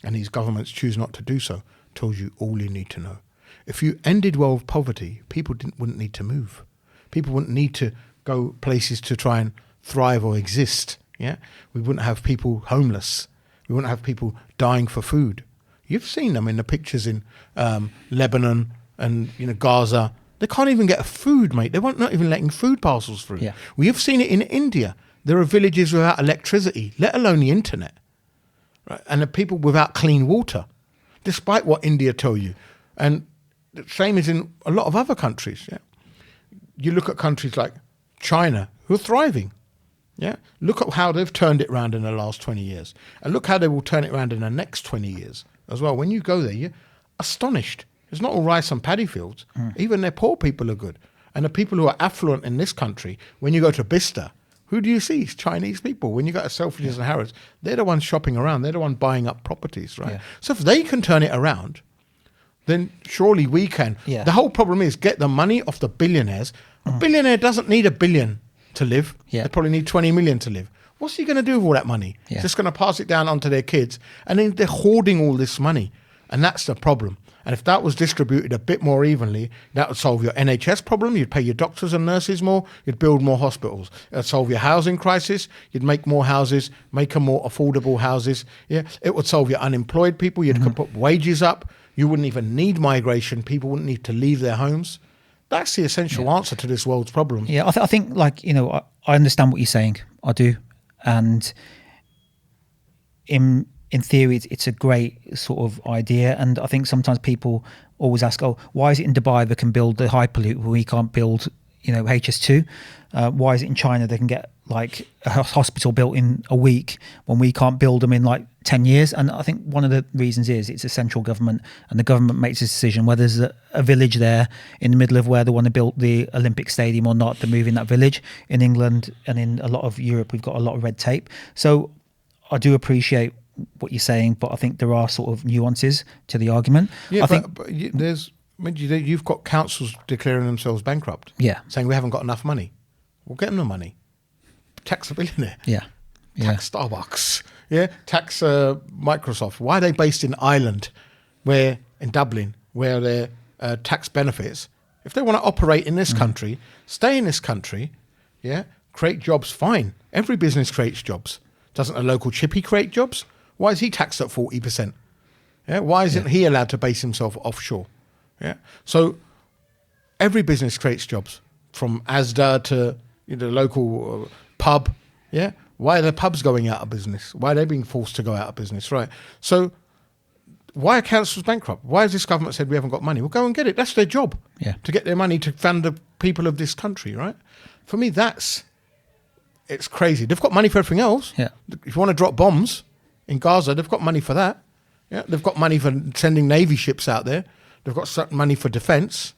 and these governments choose not to do so, tells you all you need to know. If you ended world poverty, people wouldn't need to move. People wouldn't need to go places to try and thrive or exist. Yeah, we wouldn't have people homeless. We wouldn't have people dying for food. You've seen them in the pictures in Lebanon and Gaza. They can't even get food, mate. They're not even letting food parcels through. Yeah. We have seen it in India. There are villages without electricity, let alone the internet, right? And the people without clean water, despite what India tell you. And the same as in a lot of other countries. Yeah, you look at countries like China, who are thriving. Yeah, look at how they've turned it around in the last 20 years, and look how they will turn it around in the next 20 years as well. When you go there, you're astonished. It's not all rice and paddy fields. Even their poor people are good, and the people who are affluent in this country, when you go to Bicester, who do you see? It's Chinese people. When you go to Selfridges and Harrods, they're the ones shopping around. They're the ones buying up properties, right? Yeah. So if they can turn it around, then surely we can. Yeah. The whole problem is get the money off the billionaires. A billionaire doesn't need $1 billion to live. Yeah. They probably need 20 million to live. What's he going to do with all that money? Yeah. Just going to pass it down onto their kids. And then they're hoarding all this money. And that's the problem. And if that was distributed a bit more evenly, that would solve your NHS problem. You'd pay your doctors and nurses more. You'd build more hospitals. It would solve your housing crisis. You'd make more houses, make them more affordable houses. Yeah, it would solve your unemployed people. You'd put wages up. You wouldn't even need migration. People wouldn't need to leave their homes. That's the essential answer to this world's problem. Yeah, I think, like, I understand what you're saying. I do. And in theory, it's a great sort of idea. And I think sometimes people always ask, why is it in Dubai they can build the Hyperloop when we can't build, HS2? Why is it in China they can get like a hospital built in a week when we can't build them in like 10 years? And I think one of the reasons is it's a central government, and the government makes a decision whether there's a village there in the middle of where they want to build the Olympic Stadium or not. They're moving that village. In England and in a lot of Europe, we've got a lot of red tape. So I do appreciate what you're saying, but I think there are sort of nuances to the argument. Yeah, but you've got councils declaring themselves bankrupt. Yeah. Saying we haven't got enough money. We'll get them the money. Tax a billionaire. Yeah. Tax Starbucks. Yeah. Tax Microsoft. Why are they based in Ireland, in Dublin, where their tax benefits? If they want to operate in this country, stay in this country, yeah, create jobs, fine. Every business creates jobs. Doesn't a local chippy create jobs? Why is he taxed at 40%? Yeah. Why isn't he allowed to base himself offshore? Yeah. So every business creates jobs, from Asda to the local pub. Yeah. Why are the pubs going out of business? Why are they being forced to go out of business? Right. So why are councils bankrupt? Why has this government said we haven't got money? Well, go and get it. That's their job. Yeah. To get their money to fund the people of this country. Right. For me, it's crazy. They've got money for everything else. Yeah. If you want to drop bombs in Gaza, they've got money for that. Yeah. They've got money for sending Navy ships out there. They've got certain money for defense.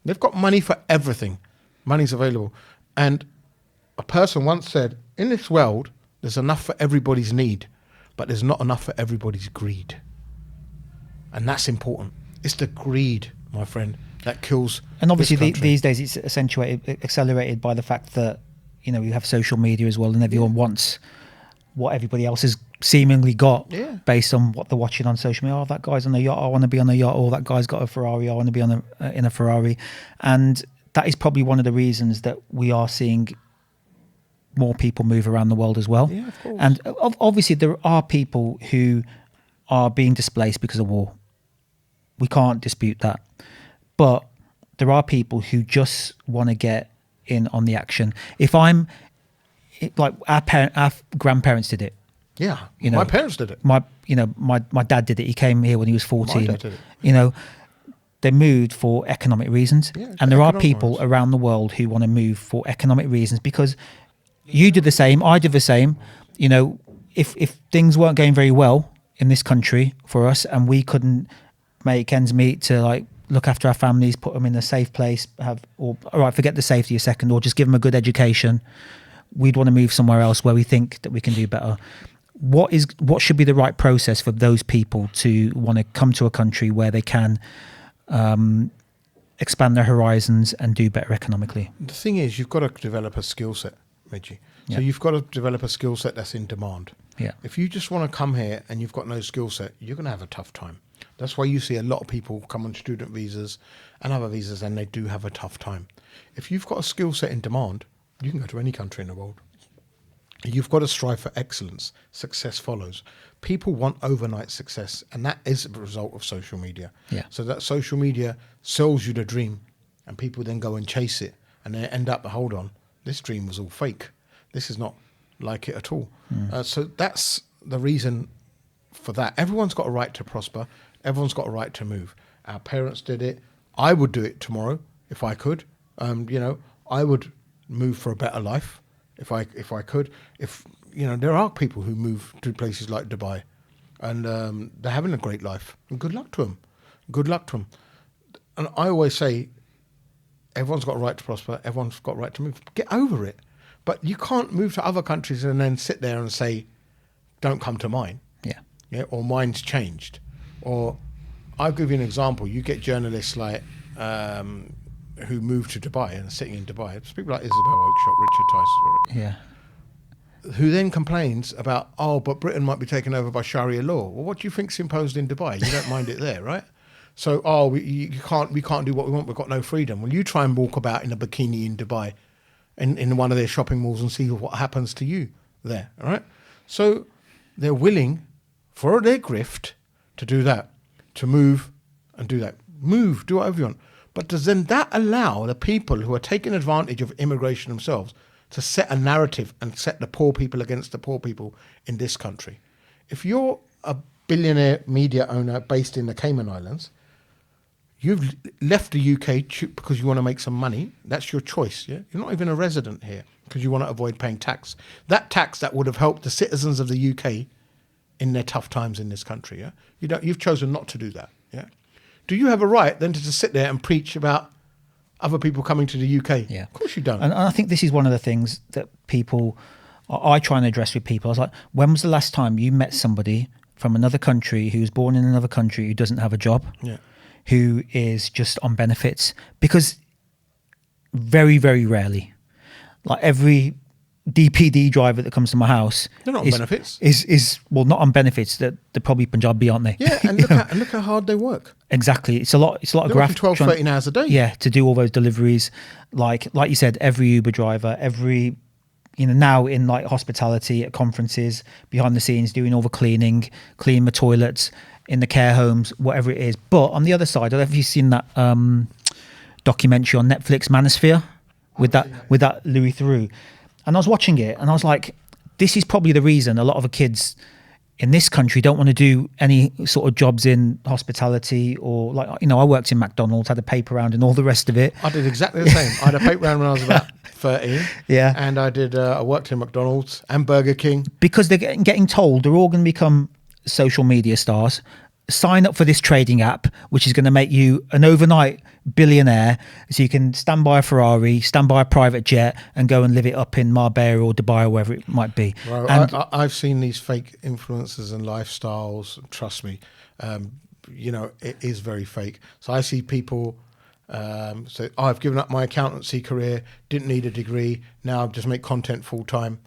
They've got money for everything. Money's available. And a person once said, in this world, there's enough for everybody's need, but there's not enough for everybody's greed. And that's important. It's the greed, my friend, that kills. And obviously these days it's accelerated by the fact that, you have social media as well, and everyone wants what everybody else has seemingly got based on what they're watching on social media. Oh, that guy's on a yacht, I want to be on a yacht. Or that guy's got a Ferrari, I want to be in a Ferrari. And that is probably one of the reasons that we are seeing more people move around the world as well. Yeah, of course. And obviously there are people who are being displaced because of war. We can't dispute that. But there are people who just want to get in on the action. If I'm like our grandparents did it. Yeah, my parents did it. My dad did it. He came here when he was 14. My dad did it. They moved for economic reasons, and there are people around the world who want to move for economic reasons, because you did the same, I did the same. If things weren't going very well in this country for us, and we couldn't make ends meet to like look after our families, put them in a safe place, forget the safety a second, or just give them a good education, we'd want to move somewhere else where we think that we can do better. what should be the right process for those people to want to come to a country where they can expand their horizons and do better economically? The thing is, you've got to develop a skill set, Meji. So you've got to develop a skill set that's in demand. Yeah. If you just want to come here and you've got no skill set, you're going to have a tough time. That's why you see a lot of people come on student visas and other visas, and they do have a tough time. If you've got a skill set in demand, you can go to any country in the world. You've got to strive for excellence. Success follows. People want overnight success, and that is a result of social media. Yeah. So that social media sells you the dream, and people then go and chase it, and they end up, hold on, this dream was all fake. This is not like it at all. So that's the reason for that. Everyone's got a right to prosper. Everyone's got a right to move. Our parents did it. I would do it tomorrow if I could. I would move for a better life if I could. There are people who move to places like Dubai, and they're having a great life. And good luck to them. Good luck to them. And I always say, everyone's got a right to prosper. Everyone's got a right to move. Get over it. But you can't move to other countries and then sit there and say, don't come to mine. Yeah. Or mine's changed. Or I'll give you an example. You get journalists like who move to Dubai and are sitting in Dubai. It's people like Isabel Oakeshott, Richard Tyson. Yeah. Who then complains about, but Britain might be taken over by Sharia law. Well, what do you think's imposed in Dubai? You don't mind it there, right? So, we can't do what we want. We've got no freedom. Well, you try and walk about in a bikini in Dubai, in one of their shopping malls, and see what happens to you there. All right. So they're willing for their grift to do that, to move and do that. Move, do whatever you want. But does then that allow the people who are taking advantage of immigration themselves to set a narrative and set the poor people against the poor people in this country? If you're a billionaire media owner based in the Cayman Islands, you've left the UK because you want to make some money. That's your choice. Yeah, you're not even a resident here because you want to avoid paying tax. That tax that would have helped the citizens of the UK in their tough times in this country. Yeah, you've chosen not to do that. Yeah, do you have a right then to just sit there and preach about other people coming to the UK? Yeah, of course you don't. And I think this is one of the things that I try and address with people. I was like, when was the last time you met somebody from another country who was born in another country who doesn't have a job? Yeah. Who is just on benefits? Because very, very rarely, like every DPD driver that comes to my house, they're not on benefits. Is not on benefits. They're probably Punjabi, aren't they? Yeah, and look how hard they work. Exactly, it's a lot of graft. 12, 13 hours a day. Yeah, to do all those deliveries, like you said, every Uber driver, now in like hospitality at conferences, behind the scenes, doing all the cleaning the toilets in the care homes, whatever it is. But on the other side, I don't know if you've seen that documentary on Netflix, Manosphere, with that Louis Theroux. And I was watching it and I was like, this is probably the reason a lot of the kids in this country don't want to do any sort of jobs in hospitality or I worked in McDonald's, had a paper round and all the rest of it. I did exactly the same. I had a paper round when I was about 13. Yeah. And I worked in McDonald's and Burger King. Because they're getting told they're all going to become social media stars. Sign up for this trading app, which is going to make you an overnight billionaire, so you can stand by a Ferrari, stand by a private jet, and go and live it up in Marbella or Dubai or wherever it might be. Well, I've seen these fake influencers and lifestyles. Trust me, it is very fake. So I see people say, I've given up my accountancy career, didn't need a degree, now I just make content full time.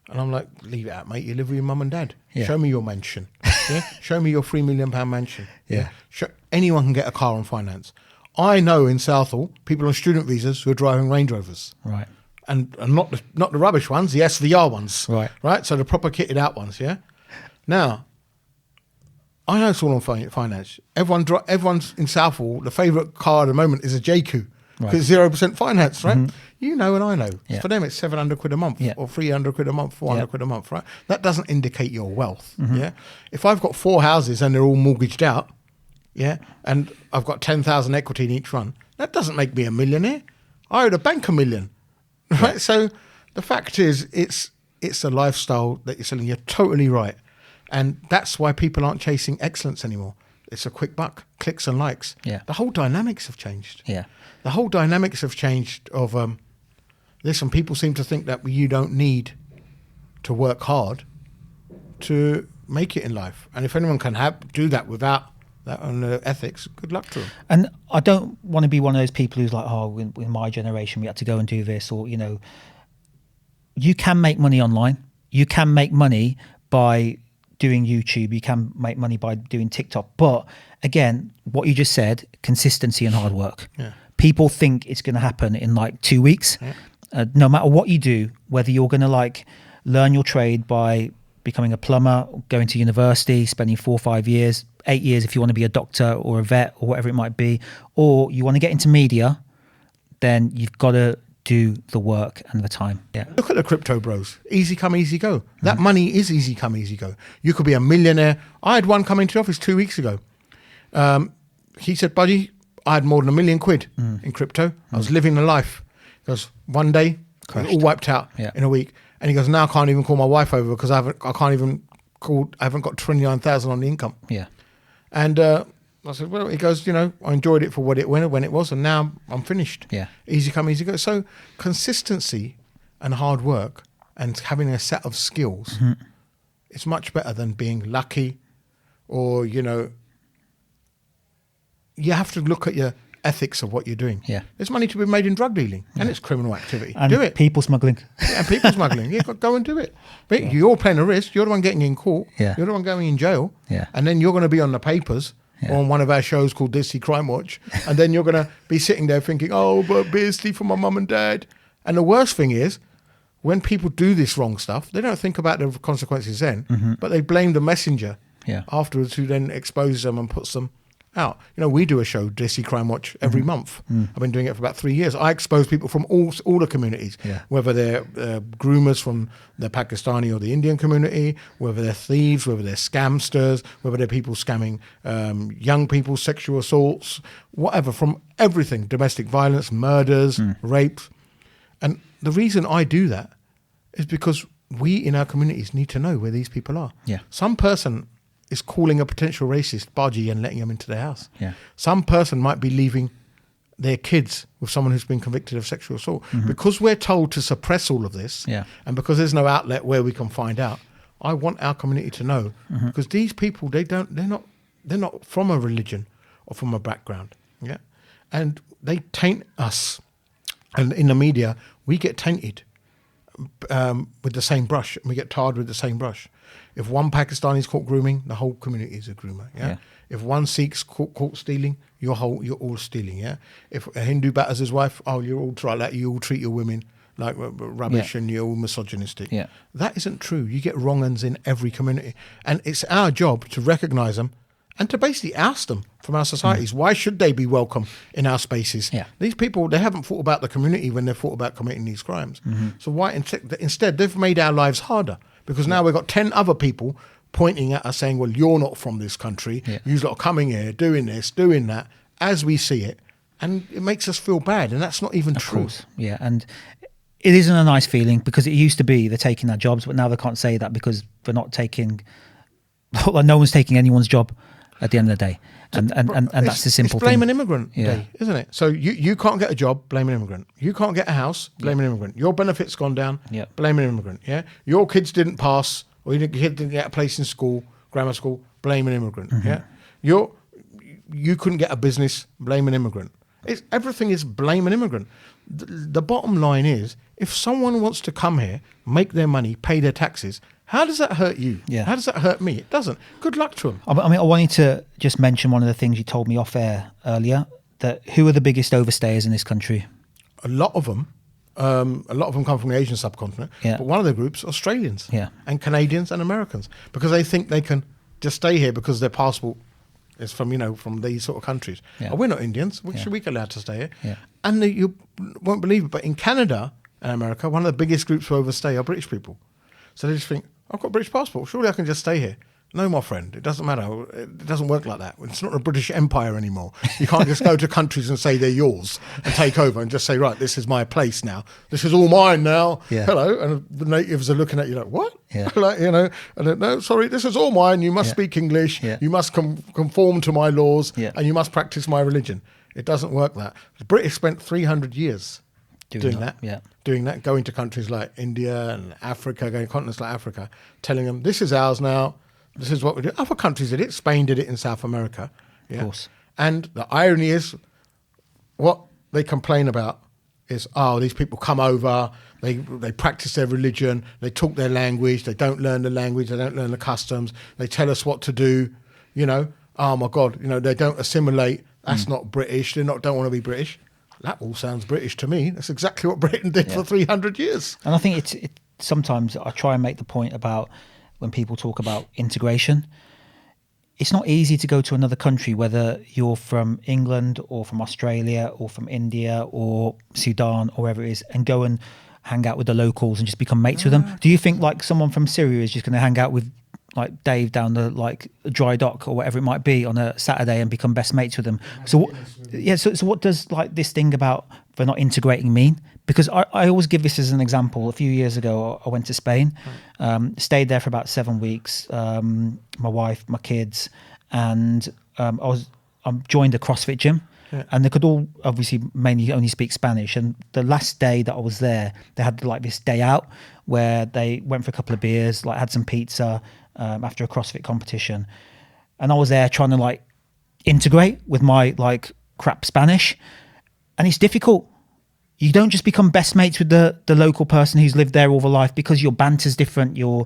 And I'm like, leave it out, mate. You live with your mum and dad. Yeah. Show me your mansion. Yeah. Show me your £3 million mansion. Yeah. Anyone can get a car on finance. I know in Southall, people on student visas who are driving Range Rovers. Right. And not the rubbish ones, the SVR ones. Right. Right. So the proper kitted out ones. Yeah. Now, I know it's all on finance. Everyone's in Southall. The favourite car at the moment is a JQ. Because 0% finance, right? Mm-hmm. You know and I know. Yeah. For them, it's 700 quid a month or 300 quid a month, 400 quid a month, right? That doesn't indicate your wealth, yeah? If I've got 4 houses and they're all mortgaged out, yeah, and I've got 10,000 equity in each one, that doesn't make me a millionaire. I owed a bank $1 million, right? Yeah. So the fact is, it's a lifestyle that you're selling. You're totally right. And that's why people aren't chasing excellence anymore. It's a quick buck, clicks and likes. Yeah. The whole dynamics have changed. Yeah. The whole dynamics have changed of, listen, people seem to think that you don't need to work hard to make it in life. And if anyone can do that without that on the ethics, good luck to them. And I don't want to be one of those people who's like, oh, in my generation we had to go and do this, or you can make money online. You can make money by doing YouTube. You can make money by doing TikTok. But again, what you just said, consistency and hard work. Yeah. People think it's going to happen in like 2 weeks. Yeah. No matter what you do, whether you're going to like learn your trade by becoming a plumber, going to university, spending 4 or 5 years, 8 years if you want to be a doctor or a vet or whatever it might be, or you want to get into media, then you've got to do the work and the time. Yeah. Look at the crypto bros. Easy come, easy go. That money is easy come, easy go. You could be a millionaire. I had one come into the office 2 weeks ago. He said, buddy, I had more than £1 million in crypto. I was living the life. He goes, one day, all wiped out in a week. And he goes, now I can't even call my wife over because I haven't got 29,000 on the income. Yeah. And I said, well, he goes, I enjoyed it for when it was, and now I'm finished. Yeah. Easy come, easy go. So consistency and hard work and having a set of skills is much better than being lucky, or, you have to look at your ethics of what you're doing. Yeah. There's money to be made in drug dealing, and it's criminal activity. And do it. People smuggling. Yeah, and people smuggling. Yeah, go and do it. But you're playing a risk. You're the one getting in court. Yeah. You're the one going in jail. Yeah. And then you're going to be on the papers or on one of our shows called DC Crime Watch. And then you're going to be sitting there thinking, oh, but Beardsley for my mum and dad. And the worst thing is, when people do this wrong stuff, they don't think about the consequences then, but they blame the messenger afterwards, who then exposes them and puts them out. We do a show, DC Crime Watch, every month. I've been doing it for about 3 years. I expose people from all the communities, whether they're groomers from the Pakistani or the Indian community, whether they're thieves, whether they're scamsters, whether they're people scamming young people, sexual assaults, whatever, from everything, domestic violence, murders, rapes. And the reason I do that is because we in our communities need to know where these people are. Yeah. Some person is calling a potential racist budgie and letting them into their house. Yeah. Some person might be leaving their kids with someone who's been convicted of sexual assault. Because we're told to suppress all of this, and because there's no outlet where we can find out, I want our community to know, because these people, they're not from a religion or from a background, and they taint us, and in the media we get tainted with the same brush, and we get tarred with the same brush. If one Pakistani is caught grooming, the whole community is a groomer. Yeah. If one Sikh's caught stealing, you're all stealing. Yeah. If a Hindu batters his wife, you're all like that. You all treat your women like rubbish, and you're all misogynistic. Yeah. That isn't true. You get wrong uns in every community, and it's our job to recognise them and to basically oust them from our societies. Why should they be welcome in our spaces? Yeah. These people, they haven't thought about the community when they've thought about committing these crimes. So why instead they've made our lives harder, because now we've got 10 other people pointing at us saying, well, you're not from this country. You lot are coming here, doing this, doing that, as we see it. And it makes us feel bad. And that's not even true. Of course. Yeah. And it isn't a nice feeling, because it used to be they're taking our jobs, but now they can't say that because they're not taking, well, no one's taking anyone's job at the end of the day. And that's the simple thing. It's blame thing. an immigrant day, isn't it? So you can't get a job, blame an immigrant. You can't get a house, blame an immigrant. Your benefits gone down, blame an immigrant. Yeah. Your kids didn't pass, or your kid didn't get a place in school, grammar school, blame an immigrant. Yeah. You couldn't get a business, blame an immigrant. Everything is blame an immigrant. The bottom line is, if someone wants to come here, make their money, pay their taxes, how does that hurt you? Yeah. How does that hurt me? It doesn't. Good luck to them. I mean, I wanted to just mention one of the things you told me off air earlier, that who are the biggest overstayers in this country? A lot of them come from the Asian subcontinent. Yeah. But one of the groups, Australians, Yeah. and Canadians and Americans, because they think they can just stay here because their passport is from these sort of countries. Yeah. Oh, we're not Indians. We're allowed to stay here. Yeah. And you won't believe it, but in Canada and America, one of the biggest groups who overstay are British people. So they just think, I've got a British passport, surely I can just stay here. No, my friend, it doesn't matter. It doesn't work like that. It's not a British Empire anymore. You can't just go to countries and say they're yours and take over and just say, right, this is my place now. This is all mine now. Yeah. Hello. And the natives are looking at you like, what? Yeah. Like, no, sorry, this is all mine. You must speak English. Yeah. You must conform to my laws, Yeah. and you must practice my religion. It doesn't work that. The British spent 300 years doing that, going to countries like India and Africa, going to continents like Africa, telling them, this is ours now, this is what we do. Other countries did it. Spain did it in South America. Yeah? Of course. And the irony is, what they complain about is, these people come over, they practice their religion, they talk their language, they don't learn the language, they don't learn the customs, they tell us what to do, oh my God, they don't assimilate, that's not British, don't want to be British. That all sounds British to me. That's exactly what Britain did for 300 years. And I think it sometimes I try and make the point about when people talk about integration, it's not easy to go to another country, whether you're from England or from Australia or from India or Sudan or wherever it is, and go and hang out with the locals and just become mates with them. Do you think like someone from Syria is just going to hang out with like Dave down the like dry dock or whatever it might be on a Saturday and become best mates with them? So what does like this thing about for not integrating mean? Because I always give this as an example. A few years ago, I went to Spain, stayed there for about 7 weeks. My wife, my kids, and I joined a CrossFit gym, and they could all obviously mainly only speak Spanish. And the last day that I was there, they had like this day out where they went for a couple of beers, like had some pizza after a CrossFit competition, and I was there trying to like integrate with my like crap Spanish, and it's difficult. You don't just become best mates with the local person who's lived there all their life, because your banter's different, the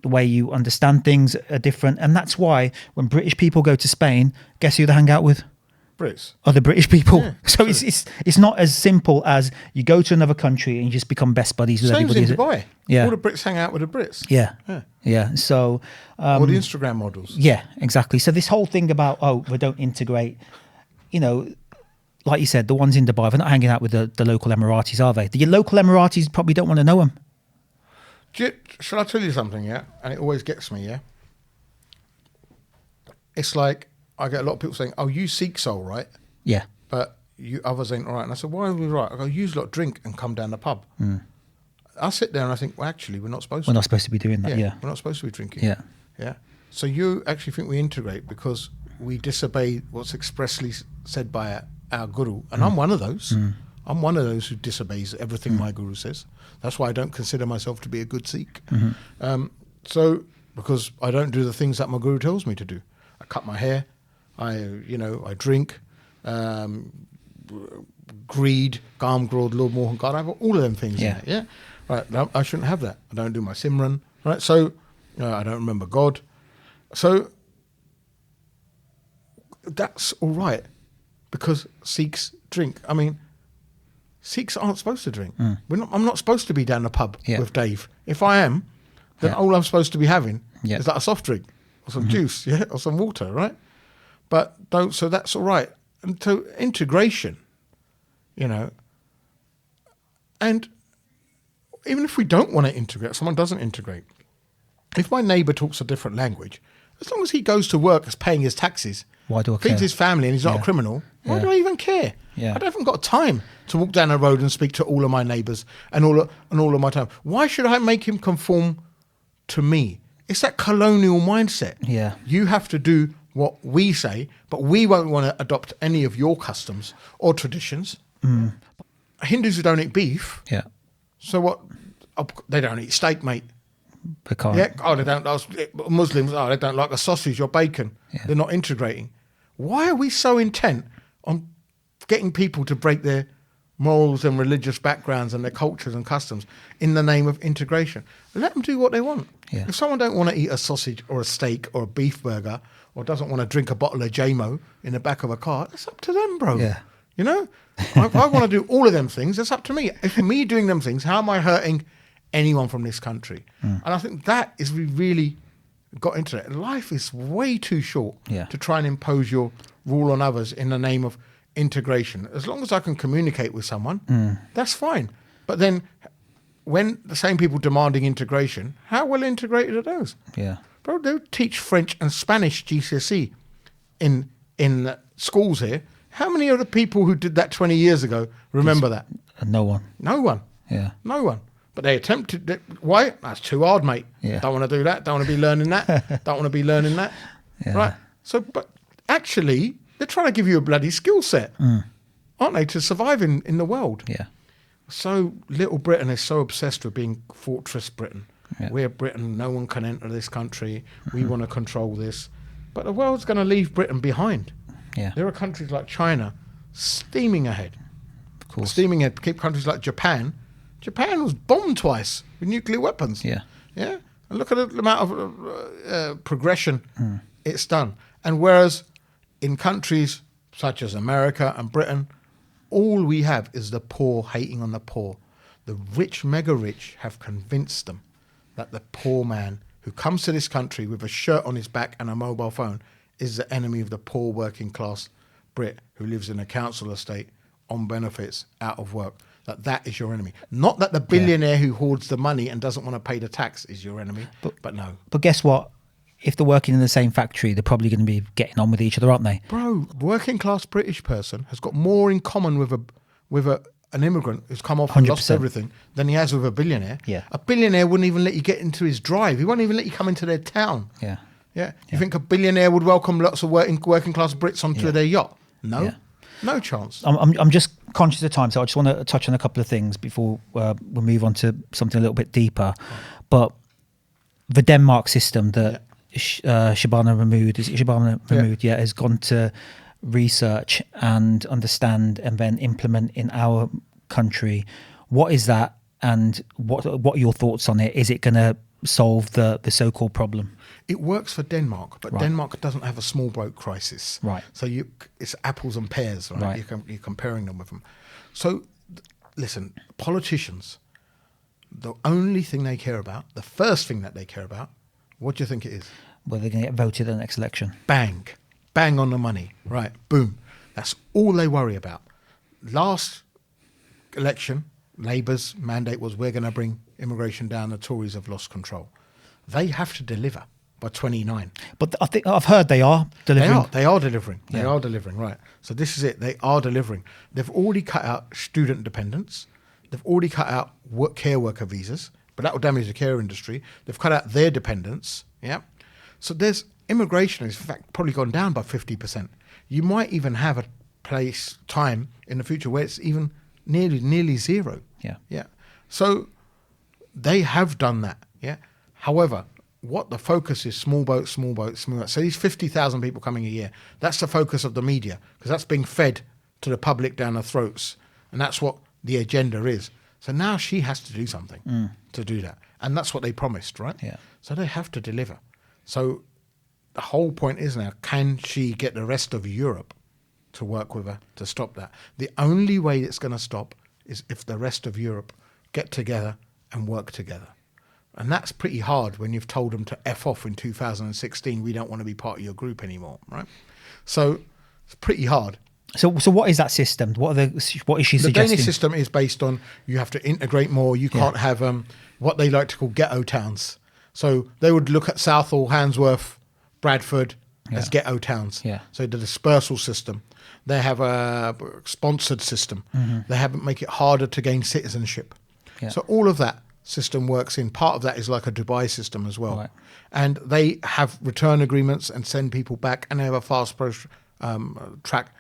way you understand things are different. And that's why when British people go to Spain, guess who they hang out with? Brits. Other British people. Yeah, so true. It's not as simple as you go to another country and you just become best buddies with everybody. Same in Dubai. Yeah. All the Brits hang out with the Brits. Yeah. So or the Instagram models. Yeah, exactly. So this whole thing about, we don't integrate, like you said, the ones in Dubai, they're not hanging out with the local Emiratis, are they? The local Emiratis probably don't want to know them. Shall I tell you something, yeah? And it always gets me, yeah? It's like, I get a lot of people saying, you Sikh soul, right? Yeah. But you others ain't all right. And I said, why are we right? I go, you lot drink and come down the pub. I sit there and I think, well, actually, we're not supposed to. We're not supposed to be doing that, yeah. We're not supposed to be drinking. Yeah. So you actually think we integrate because we disobey what's expressly said by our guru, and I'm one of those. I'm one of those who disobeys everything my guru says. That's why I don't consider myself to be a good Sikh. So because I don't do the things that my guru tells me to do. I cut my hair, I drink, greed, Gam, Grod, Lord Mohan God, I have all of them things in it. Yeah. Right. No, I shouldn't have that. I don't do my Simran. Right. So I don't remember God. So that's all right. Because Sikhs drink. I mean, Sikhs aren't supposed to drink. I'm not supposed to be down the pub with Dave. If I am, then all I'm supposed to be having is like a soft drink or some juice, or some water, right? But don't. So that's all right. And so integration, and even if we don't want to integrate, someone doesn't integrate. If my neighbour talks a different language, as long as he goes to work as paying his taxes, why do I feeds care? his family and he's not a criminal, why do I even care? I haven't got time to walk down the road and speak to all of my neighbours and all of my time. Why should I make him conform to me? It's that colonial mindset. Yeah. You have to do what we say, but we won't want to adopt any of your customs or traditions. Hindus who don't eat beef. Yeah. So what? They don't eat steak, mate. They can't. Yeah. They don't. Muslims. They don't like a sausage or bacon. Yeah. They're not integrating. Why are we so intent on getting people to break their morals and religious backgrounds and their cultures and customs in the name of integration? Let them do what they want. Yeah. If someone don't want to eat a sausage or a steak or a beef burger or doesn't want to drink a bottle of JMO in the back of a car, it's up to them, bro. Yeah. I want to do all of them things. It's up to me. If me doing them things, how am I hurting anyone from this country? And I think that is we really got into it. Life is way too short to try and impose your rule on others in the name of integration. As long as I can communicate with someone, that's fine. But then when the same people demanding integration, how well integrated are those? Yeah. Bro, they teach French and Spanish GCSE in schools here. How many of the people who did that 20 years ago remember that? No one. No one. Yeah. No one. But they attempted it. Why? That's too hard, mate. Yeah. Don't want to do that. Don't want to be learning that. Don't want to be learning that. Yeah. Right? So, but actually, they're trying to give you a bloody skill set, aren't they, to survive in the world? Yeah. So Little Britain is so obsessed with being Fortress Britain. Yeah. We're Britain, no one can enter this country. We want to control this. But the world's going to leave Britain behind. Yeah. There are countries like China steaming ahead. Of course. Steaming ahead. Keep countries like Japan. Japan was bombed twice with nuclear weapons. Yeah. Yeah. And look at the amount of progression it's done. And whereas in countries such as America and Britain, all we have is the poor hating on the poor. The rich, mega rich, have convinced them that the poor man who comes to this country with a shirt on his back and a mobile phone is the enemy of the poor working class Brit who lives in a council estate on benefits, out of work. That is your enemy. Not that the billionaire who hoards the money and doesn't want to pay the tax is your enemy, but no. But guess what? If they're working in the same factory, they're probably going to be getting on with each other, aren't they? Bro, working class British person has got more in common with an immigrant who's come off and lost 100%. everything than he has with a billionaire. Yeah. A billionaire wouldn't even let you get into his drive. He won't even let you come into their town. Yeah. Yeah. You think a billionaire would welcome lots of working class Brits onto their yacht? No. Yeah. No chance. I'm just conscious of time, so I just want to touch on a couple of things before we move on to something a little bit deeper. But the Denmark system that Shabana Mahmood has gone to research and understand and then implement in our country. What is that, and what are your thoughts on it? Is it going to solve the so-called problem? It works for Denmark, but Denmark doesn't have a small boat crisis. Right. So it's apples and pears, right? You're comparing them with them. So, listen, politicians, the only thing they care about, the first thing that they care about, what do you think it is? Well, they're going to get voted in the next election. Bang. Bang on the money. Right. Boom. That's all they worry about. Last election, Labour's mandate was we're going to bring immigration down. The Tories have lost control. They have to deliver by 29. But I think I've heard they are delivering. They are delivering. They Yeah. are delivering, right. So this is it. They are delivering. They've already cut out student dependents. They've already cut out care worker visas, but that will damage the care industry. They've cut out their dependents, yeah. So immigration has, in fact, probably gone down by 50%. You might even have a time in the future where it's even nearly zero. Yeah. Yeah. So they have done that, yeah. However, what the focus is, small boats. So these 50,000 people coming a year, that's the focus of the media, because that's being fed to the public down their throats. And that's what the agenda is. So now she has to do something to do that. And that's what they promised, right? Yeah. So they have to deliver. So the whole point is now, can she get the rest of Europe to work with her to stop that? The only way it's going to stop is if the rest of Europe get together and work together. And that's pretty hard when you've told them to F off in 2016. We don't want to be part of your group anymore, right? So it's pretty hard. So what is that system? What is she The suggesting? Danish system is based on you have to integrate more. You can't have what they like to call ghetto towns. So they would look at Southall, Handsworth, Bradford as ghetto towns. Yeah. So the dispersal system. They have a sponsored system. They make it harder to gain citizenship. Yeah. So all of that system works in. Part of that is like a Dubai system as well. Right. And they have return agreements and send people back, and they have a fast track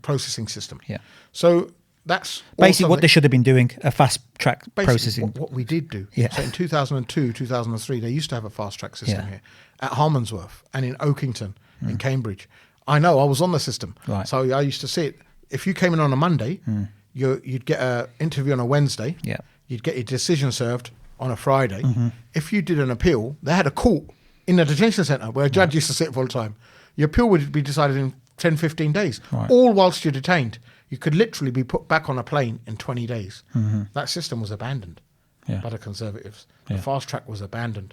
processing system. Yeah. So that's Basically what they should have been doing, a fast track processing. What we did do. Yeah. So in 2002, 2003, they used to have a fast track system Yeah. here at Harmondsworth and in Oakington, in Cambridge. I know, I was on the system. Right. So I used to see it. If you came in on a Monday, you'd get an interview on a Wednesday. Yeah. You'd get your decision served on a Friday. If you did an appeal, they had a court in the detention centre where a judge used to sit full time. Your appeal would be decided in 10, 15 days, Right. all whilst you're detained. You could literally be put back on a plane in 20 days. That system was abandoned by the Conservatives. The fast track was abandoned.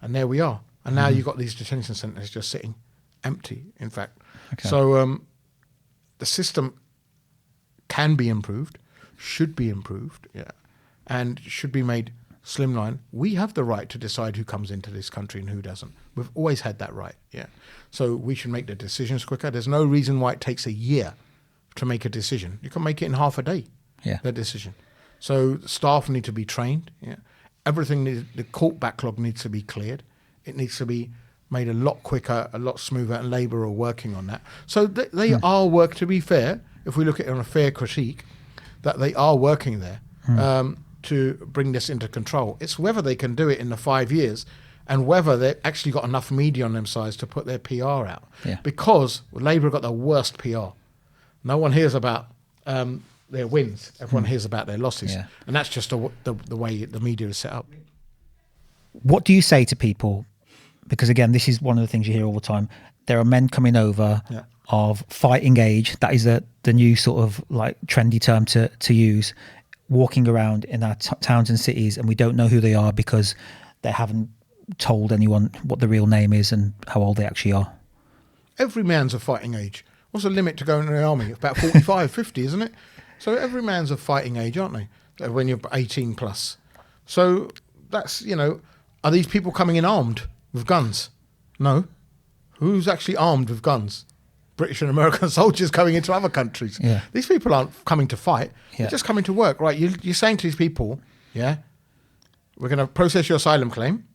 And there we are. And now you've got these detention centres just sitting empty, in fact. Okay. So the system can be improved, should be improved, and should be made slimline. We have the right to decide who comes into this country and who doesn't. We've always had that right, So we should make the decisions quicker. There's no reason why it takes a year to make a decision. You can make it in half a day, the decision. So staff need to be trained, Everything, the court backlog needs to be cleared. It needs to be made a lot quicker, a lot smoother, and Labour are working on that. So they are work, to be fair, if we look at it on a fair critique, that they are working there to bring this into control. It's whether they can do it in the 5 years and whether they've actually got enough media on them sides to put their PR out. Yeah. Because Labour got the worst PR. No one hears about their wins. Everyone hears about their losses. Yeah. And that's just the way the media is set up. What do you say to people? Because again, this is one of the things you hear all the time. There are men coming over of fighting age. That is the new sort of like trendy term to use, walking around in our towns and cities, and we don't know who they are because they haven't told anyone what the real name is and how old they actually are. Every man's of fighting age. What's the limit to going in the army? About 45, 50, isn't it? So every man's of fighting age, aren't they? When you're 18 plus. So that's, are these people coming in armed with guns? No. Who's actually armed with guns? British and American soldiers going into other countries. Yeah. These people aren't coming to fight. Yeah. They're just coming to work, right? You're saying to these people, we're going to process your asylum claim.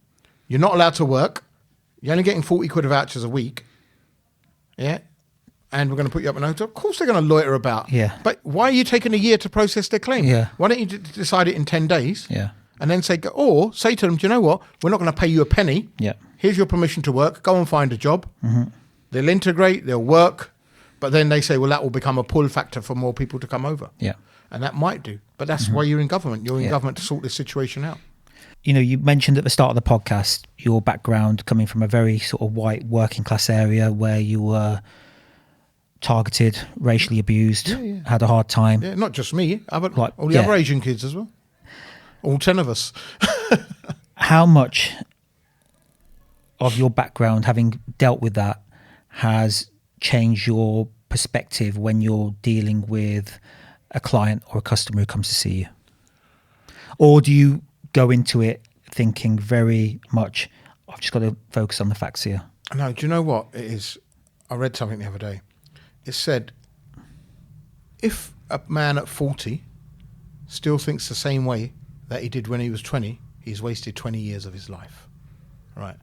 You're not allowed to work. You're only getting 40 quid of vouchers a week. Yeah. And we're going to put you up in a hotel. Of course they're going to loiter about. Yeah. But why are you taking a year to process their claim? Yeah. Why don't you decide it in 10 days? Yeah. And then say to them, do you know what? We're not going to pay you a penny. Yeah. Here's your permission to work. Go and find a job. Mm-hmm. They'll integrate. They'll work. But then they say, well, that will become a pull factor for more people to come over. Yeah. And that might do. But that's why you're in government. You're in government to sort this situation out. You mentioned at the start of the podcast your background coming from a very sort of white working class area where you were targeted, racially abused, had a hard time. Yeah, not just me, but Like, all the other Asian kids as well. All 10 of us. How much of your background, having dealt with that, has changed your perspective when you're dealing with a client or a customer who comes to see you? Or do you go into it thinking very much, I've just got to focus on the facts here? No, do you know what it is? I read something the other day. It said, if a man at 40 still thinks the same way that he did when he was 20, he's wasted 20 years of his life. Right?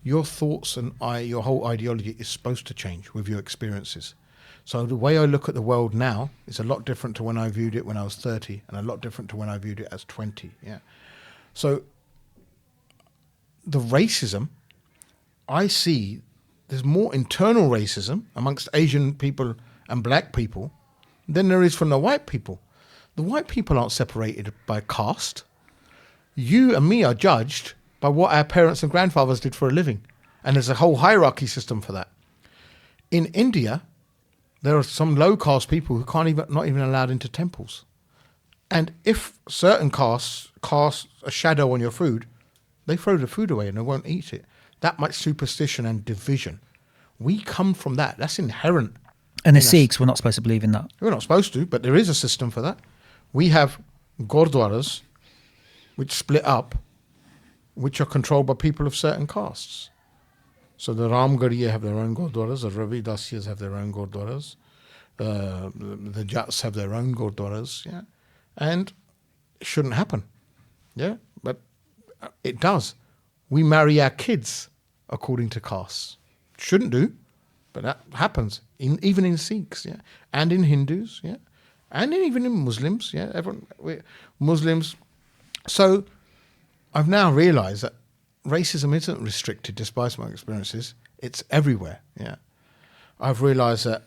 Your thoughts and your whole ideology is supposed to change with your experiences. So the way I look at the world now is a lot different to when I viewed it when I was 30 and a lot different to when I viewed it as 20. Yeah. So the racism, I see there's more internal racism amongst Asian people and black people than there is from the white people. The white people aren't separated by caste. You and me are judged by what our parents and grandfathers did for a living. And there's a whole hierarchy system for that. In India, there are some low caste people who not even allowed into temples. And if certain castes cast a shadow on your food, they throw the food away and they won't eat it. That much superstition and division. We come from that. That's inherent. And the Sikhs, we're not supposed to believe in that. We're not supposed to, but there is a system for that. We have gurdwaras, which split up, which are controlled by people of certain castes. So the Ramgarhia have their own gurdwaras, the Ravidasyas have their own gurdwaras, the Jats have their own gurdwaras, yeah, and it shouldn't happen, yeah, but it does. We marry our kids according to castes. Shouldn't do, but that happens even in Sikhs, yeah, and in Hindus, yeah, and even in Muslims, yeah. Muslims. So I've now realised that racism isn't restricted, despite my experiences. It's everywhere. Yeah, I've realised that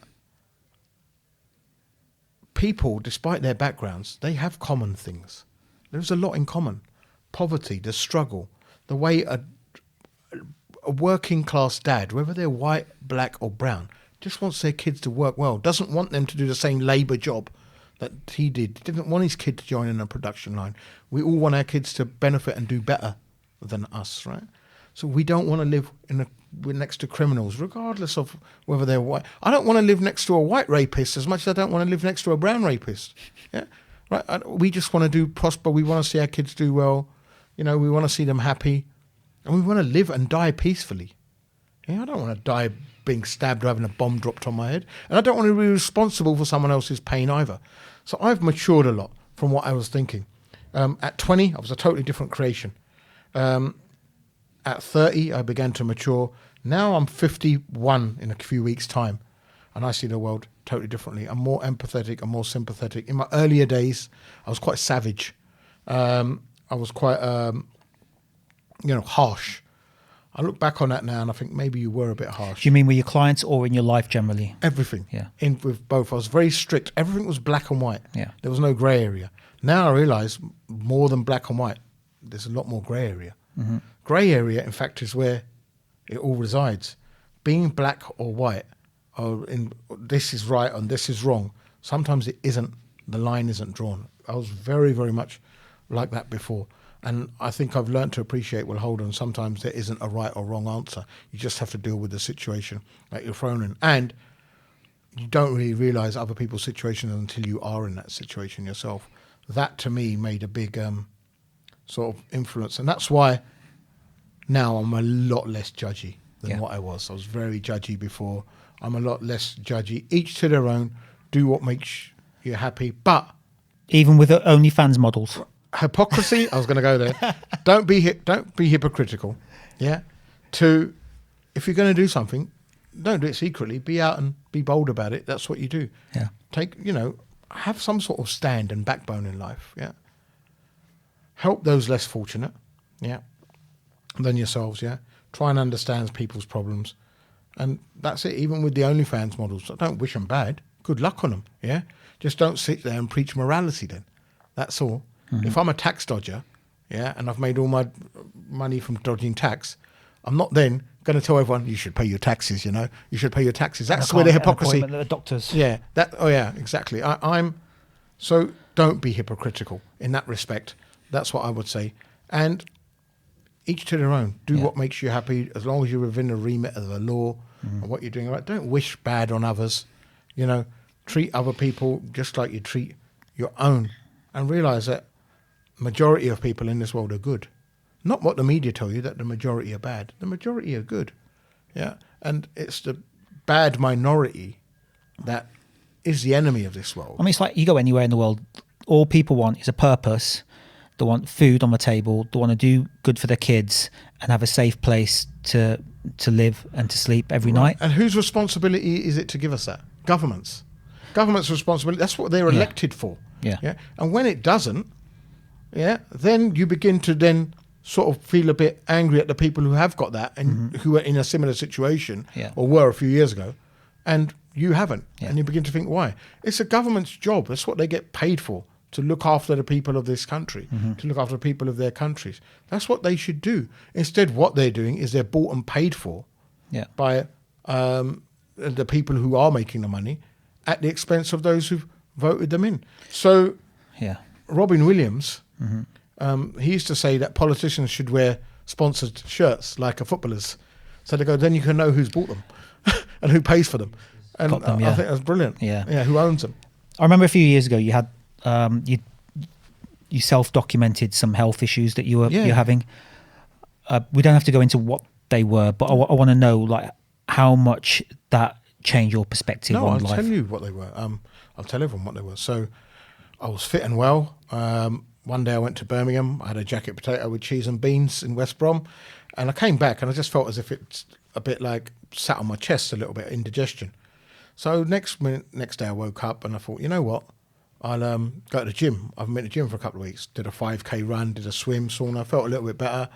people, despite their backgrounds, they have common things. There's a lot in common: poverty, the struggle, the way a working class dad, whether they're white, black, or brown, just wants their kids to work well. Doesn't want them to do the same labour job that he did. Didn't want his kid to join in a production line. We all want our kids to benefit and do better than us, right? So we don't want to live next to criminals, regardless of whether they're white. I don't want to live next to a white rapist as much as I don't want to live next to a brown rapist. Yeah, right. We just want to prosper. We want to see our kids do well. We want to see them happy, and we want to live and die peacefully. Yeah, I don't want to die being stabbed or having a bomb dropped on my head, and I don't want to be responsible for someone else's pain either. So I've matured a lot from what I was thinking. At 20, I was a totally different creation. At 30, I began to mature. Now I'm 51 in a few weeks' time. and I see the world totally differently. I'm more empathetic, I'm more sympathetic. In my earlier days, I was quite savage. I was quite, harsh. I look back on that now and I think maybe you were a bit harsh. Do you mean with your clients or in your life generally? Everything. Yeah. With both. I was very strict. Everything was black and white. Yeah. There was no grey area. Now I realise more than black and white, there's a lot more grey area. Mm-hmm. Grey area, in fact, is where it all resides. Being black or white, or in this is right and this is wrong, sometimes it isn't, the line isn't drawn. I was very, very much like that before. And I think I've learned to appreciate, well, hold on, sometimes there isn't a right or wrong answer. You just have to deal with the situation that you're thrown in. And you don't really realise other people's situations until you are in that situation yourself. That, to me, made a big sort of influence. And that's why now I'm a lot less judgy than what I was. I was very judgy before. I'm a lot less judgy. Each to their own. Do what makes you happy. But even with the OnlyFans models. Hypocrisy, I was going to go there. Don't be hypocritical. Yeah. If you're going to do something, don't do it secretly. Be out and be bold about it. That's what you do. Yeah. Have some sort of stand and backbone in life. Yeah. Help those less fortunate. Yeah. Than yourselves. Yeah. Try and understand people's problems, and that's it. Even with the OnlyFans models, don't wish them bad. Good luck on them. Yeah. Just don't sit there and preach morality. Then, that's all. Mm-hmm. If I'm a tax dodger, yeah, and I've made all my money from dodging tax, I'm not then going to tell everyone you should pay your taxes. You should pay your taxes. That's where the hypocrisy. The doctors. Yeah. Exactly. So don't be hypocritical in that respect. That's what I would say. And each to their own. Do what makes you happy, as long as you're within the remit of the law and what you're doing. Right. Don't wish bad on others. Treat other people just like you treat your own, and realise that majority of people in this world are good. Not what the media tell you, that the majority are bad. The majority are good. Yeah. And it's the bad minority that is the enemy of this world. I mean, it's like you go anywhere in the world, all people want is a purpose. They want food on the table. They want to do good for their kids and have a safe place to live and to sleep every night. And whose responsibility is it to give us that? Government's. Government's responsibility. That's what they're elected for. Yeah. And when it doesn't, then you begin to then sort of feel a bit angry at the people who have got that and who are in a similar situation or were a few years ago, and you haven't. And you begin to think, why? It's a government's job. That's what they get paid for, to look after the people of this country, to look after the people of their countries. That's what they should do. Instead, what they're doing is they're bought and paid for by the people who are making the money at the expense of those who've voted them in. So Robin Williams, he used to say that politicians should wear sponsored shirts like footballers. So they go, then you can know who's bought them and who pays for them. And I think that's brilliant. Yeah, who owns them. I remember a few years ago you had you self-documented some health issues that you're having. We don't have to go into what they were, but I want to know like how much that changed your perspective on life. No, I'll tell you what they were. I'll tell everyone what they were. So I was fit and well. One day I went to Birmingham. I had a jacket potato with cheese and beans in West Brom, and I came back and I just felt as if it's a bit like sat on my chest a little bit, indigestion. So next day I woke up and I thought, you know what? I'll go to the gym. I haven't been to the gym for a couple of weeks. Did a 5K run, did a swim, sauna. Felt a little bit better.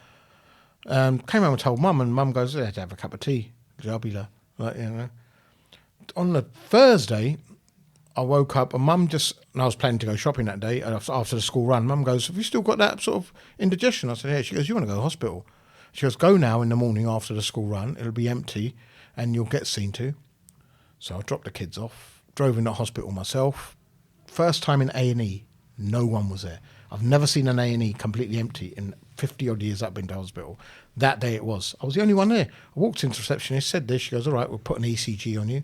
Came home and told Mum, and Mum goes, "I had to have a cup of tea, jobula." On the Thursday, I woke up and Mum and I was planning to go shopping that day after the school run. Mum goes, "Have you still got that sort of indigestion?" I said, "Yeah." She goes, "You want to go to the hospital?" She goes, "Go now in the morning after the school run. It'll be empty and you'll get seen to." So I dropped the kids off, drove in the hospital myself. First time in A&E, no one was there. I've never seen an A&E completely empty in 50 odd years I've been to hospital. That day it was. I was the only one there. I walked into the receptionist, said this. She goes, "All right, we'll put an ECG on you."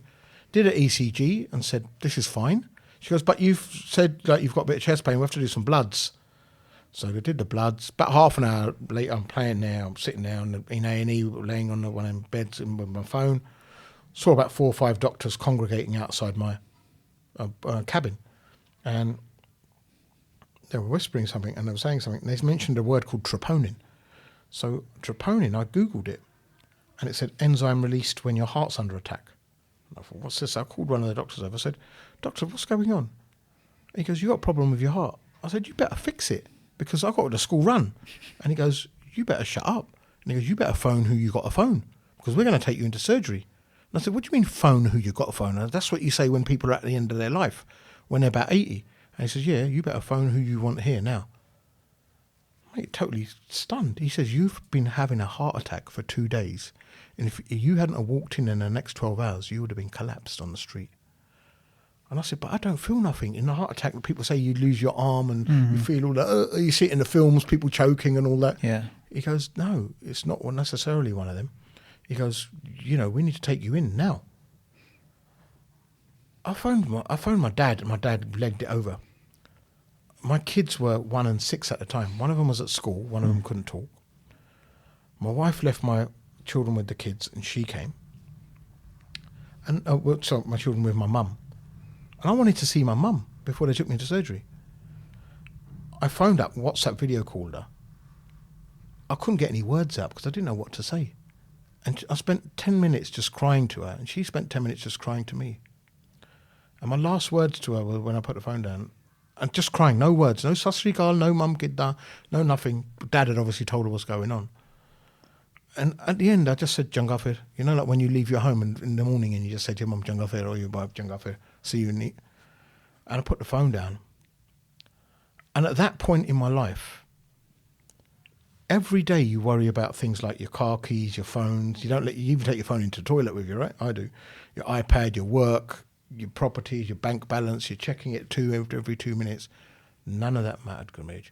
Did an ECG and said, "This is fine." She goes, "But you've said like you've got a bit of chest pain. We have to do some bloods." So they did the bloods. About half an hour later, I'm playing there. I'm sitting there in A&E, laying on one of them beds with my phone. Saw about 4 or 5 doctors congregating outside my cabin. And they were whispering something and they were saying something. And they mentioned a word called troponin. So troponin, I Googled it. And it said enzyme released when your heart's under attack. I thought, what's this? I called one of the doctors over. I said, doctor, what's going on? He goes, you got a problem with your heart. I said, you better fix it because I got the school run. And he goes, you better shut up. And he goes, you better phone who you got a phone because we're going to take you into surgery. And I said, what do you mean phone who you got a phone? And that's what you say when people are at the end of their life, when they're about 80. And he says, yeah, you better phone who you want here now. Mate, totally stunned. He says, you've been having a heart attack for 2 days. And if you hadn't have walked in the next 12 hours, you would have been collapsed on the street. And I said, but I don't feel nothing. In a heart attack, people say you lose your arm and you feel all that. You see it in the films, people choking and all that. Yeah. He goes, no, it's not necessarily one of them. He goes, we need to take you in now. I phoned my dad, and my dad legged it over. My kids were 1 and 6 at the time. One of them was at school. One of them couldn't talk. My wife left my children with the kids, and she came. And so my children with my mum. And I wanted to see my mum before they took me into surgery. I phoned up, WhatsApp video called her. I couldn't get any words out because I didn't know what to say. And I spent 10 minutes just crying to her, and she spent 10 minutes just crying to me. And my last words to her were when I put the phone down, and just crying, no words, no sas sri akal, no mum kidda, no nothing. Dad had obviously told her what's going on. And at the end, I just said, Jangafir. Like when you leave your home in the morning and you just say to your mum, Jangafir, or your wife, Jangafir, see you in it. And I put the phone down. And at that point in my life, every day you worry about things like your car keys, your phones. You even take your phone into the toilet with you, right? I do. Your iPad, your work, your properties, your bank balance, you're checking it every 2 minutes. None of that mattered, Gurmej.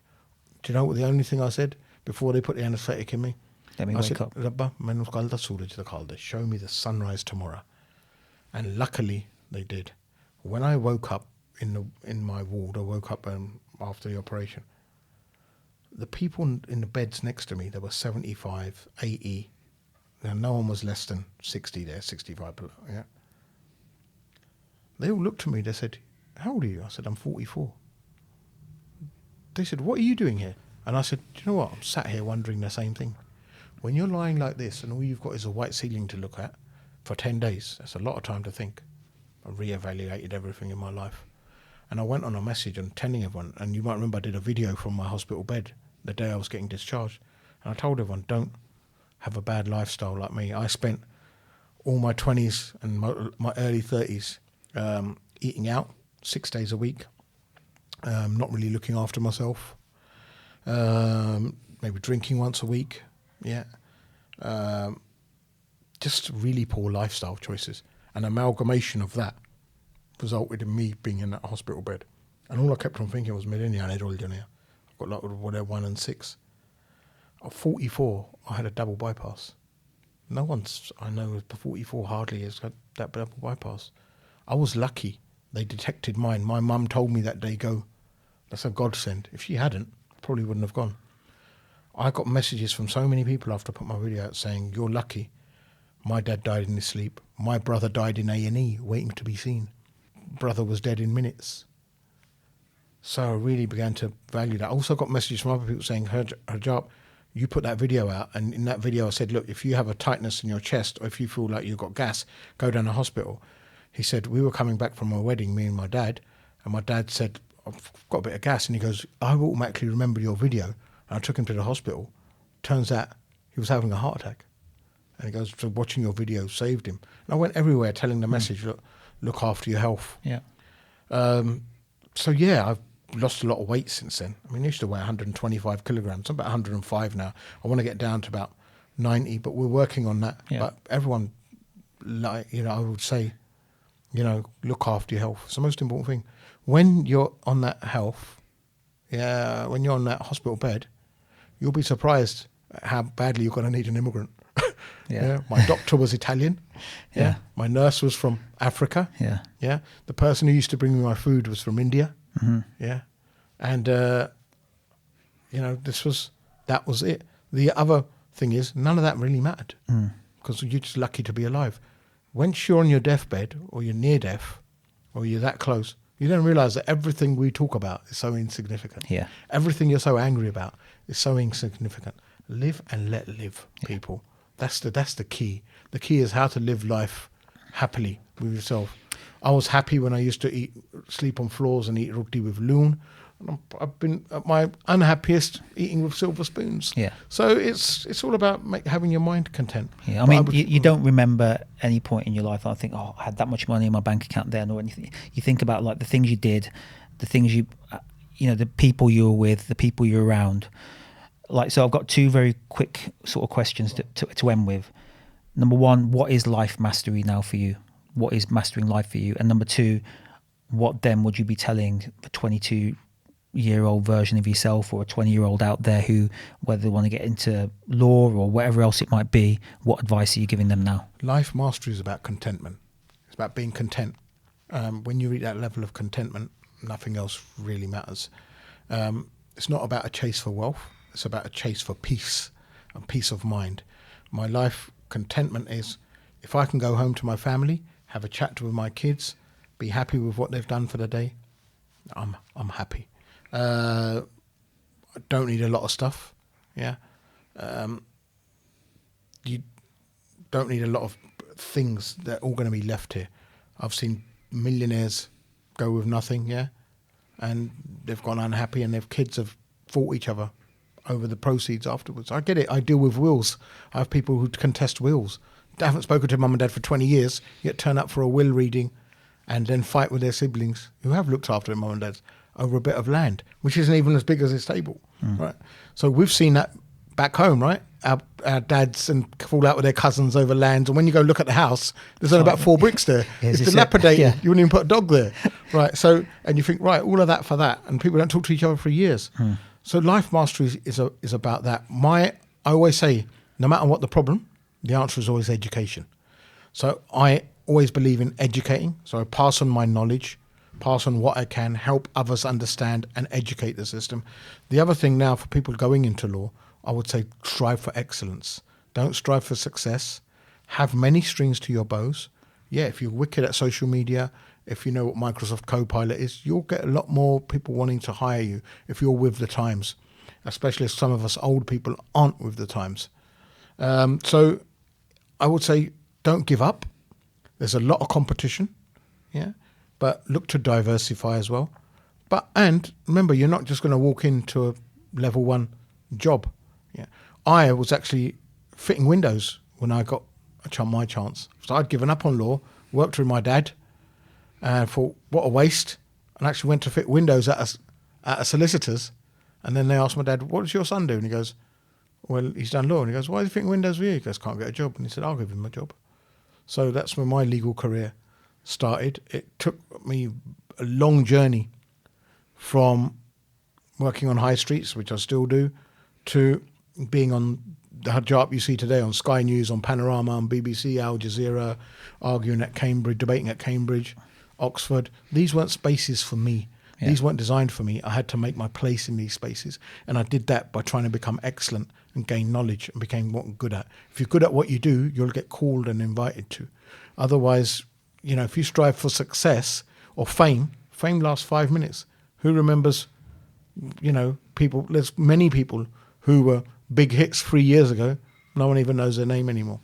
Do you know what the only thing I said before they put the anaesthetic in me? Let me wake up. Rabba, mainu kalda suraj dikhal, show me the sunrise tomorrow. And luckily they did. When I woke up in my ward, I woke up after the operation. The people in the beds next to me, there were 75, 80. And no one was less than 60 there, 65 below, yeah. They all looked at me, they said, how old are you? I said, I'm 44. They said, what are you doing here? And I said, do you know what? I'm sat here wondering the same thing. When you're lying like this and all you've got is a white ceiling to look at for 10 days, that's a lot of time to think. I reevaluated everything in my life. And I went on a message and telling everyone, and you might remember I did a video from my hospital bed the day I was getting discharged. And I told everyone, don't have a bad lifestyle like me. I spent all my 20s and my early 30s eating out 6 days a week, not really looking after myself, maybe drinking once a week, just really poor lifestyle choices. An amalgamation of that resulted in me being in that hospital bed. And all I kept on thinking was, I've got like whatever 1 and 6. At 44, I had a double bypass. No one's I know 44 hardly has got that double bypass. I was lucky. They detected mine. My mum told me that day, go, that's a godsend. If she hadn't, probably wouldn't have gone. I got messages from so many people after I put my video out saying, you're lucky. My dad died in his sleep. My brother died in A&E, waiting to be seen. Brother was dead in minutes. So I really began to value that. I also got messages from other people saying, Harjap, you put that video out, and in that video I said, look, if you have a tightness in your chest or if you feel like you've got gas, go down to hospital. He said, we were coming back from a wedding, me and my dad said, I've got a bit of gas. And he goes, I automatically remember your video. And I took him to the hospital. Turns out he was having a heart attack. And he goes, so watching your video saved him. And I went everywhere telling the message, look after your health. Yeah. So yeah, I've lost a lot of weight since then. I mean, I used to weigh 125 kilograms. I'm about 105 now. I want to get down to about 90, but we're working on that. Yeah. But everyone, I would say, look after your health. It's the most important thing. When you're on that health, when you're on that hospital bed, you'll be surprised at how badly you're going to need an immigrant. Yeah. My doctor was Italian. Yeah. My nurse was from Africa. Yeah. Yeah. The person who used to bring me my food was from India. Mm-hmm. Yeah. And, that was it. The other thing is, none of that really mattered because you're just lucky to be alive. Once you're on your deathbed or you're near death or you're that close, you don't realise that everything we talk about is so insignificant. Yeah. Everything you're so angry about is so insignificant. Live and let live, people. That's the key. The key is how to live life happily with yourself. I was happy when I used to sleep on floors and eat roti with loon. I've been at my unhappiest eating with silver spoons. Yeah. So it's all about having your mind content. Yeah. I mean, you don't remember any point in your life, I think, I had that much money in my bank account then, or anything. You think about like the things you did, the things the people you were with, the people you're around. Like, so I've got two very quick sort of questions to end with. Number one, what is life mastery now for you? What is mastering life for you? And number two, what then would you be telling the 22-year-old version of yourself, or a 20-year-old out there who, whether they want to get into law or whatever else it might be, what advice are you giving them now? Life mastery is about contentment. It's about being content. When you reach that level of contentment, nothing else really matters. It's not about a chase for wealth. It's about a chase for peace and peace of mind. My life contentment is if I can go home to my family, have a chat with my kids, be happy with what they've done for the day, I'm happy. I don't need a lot of stuff. Yeah. You don't need a lot of things. They're all going to be left here. I've seen millionaires go with nothing. Yeah. And they've gone unhappy, and their kids have fought each other over the proceeds afterwards. I get it. I deal with wills. I have people who contest wills. They haven't spoken to mum and dad for 20 years, yet turn up for a will reading and then fight with their siblings who have looked after their mum and dads over a bit of land, which isn't even as big as this table, right? So we've seen that back home, right? Our dads and fall out with their cousins over lands, and when you go look at the house, there's only about 4 bricks there. It's dilapidated. Yeah. You wouldn't even put a dog there, right? So, and you think, right, all of that for that, and people don't talk to each other for years. So life mastery is about that. I always say, no matter what the problem, the answer is always education. So I always believe in educating. So I pass on my knowledge, pass on what I can, help others understand and educate the system. The other thing now for people going into law, I would say strive for excellence. Don't strive for success. Have many strings to your bows. Yeah, if you're wicked at social media, if you know what Microsoft Copilot is, you'll get a lot more people wanting to hire you if you're with the times, especially if some of us old people aren't with the times. So I would say don't give up. There's a lot of competition, yeah, but look to diversify as well. And remember, you're not just going to walk into a level 1 job. Yeah, I was actually fitting windows when I got my chance. So I'd given up on law, worked with my dad, and thought, what a waste. And actually went to fit windows at a solicitor's. And then they asked my dad, what does your son do? And he goes, well, he's done law. And he goes, why is he fitting windows for you? He goes, can't get a job. And he said, I'll give him a job. So that's when my legal career started. It took me a long journey from working on high streets, which I still do, to being on the Harjap you see today on Sky News, on Panorama, on BBC, Al Jazeera, arguing at Cambridge, debating at Cambridge, Oxford. These weren't spaces for me. Yeah. These weren't designed for me. I had to make my place in these spaces. And I did that by trying to become excellent and gain knowledge and became what I'm good at. If you're good at what you do, you'll get called and invited to. Otherwise, if you strive for success or fame lasts 5 minutes. Who remembers, people, there's many people who were big hits 3 years ago. No one even knows their name anymore.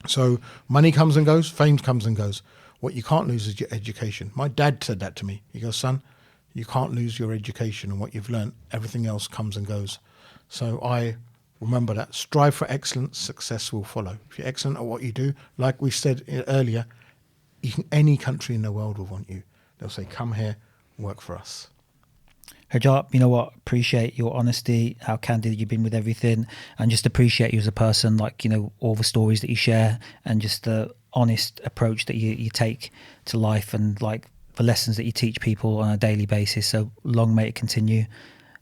So money comes and goes, fame comes and goes. What you can't lose is your education. My dad said that to me. He goes, son, you can't lose your education and what you've learned. Everything else comes and goes. So I remember that. Strive for excellence, success will follow. If you're excellent at what you do, like we said earlier, any country in the world will want you. They'll say, come here, work for us. Harjap, you know what? Appreciate your honesty, how candid you've been with everything, and just appreciate you as a person, all the stories that you share and just the honest approach that you take to life and the lessons that you teach people on a daily basis. So long may it continue.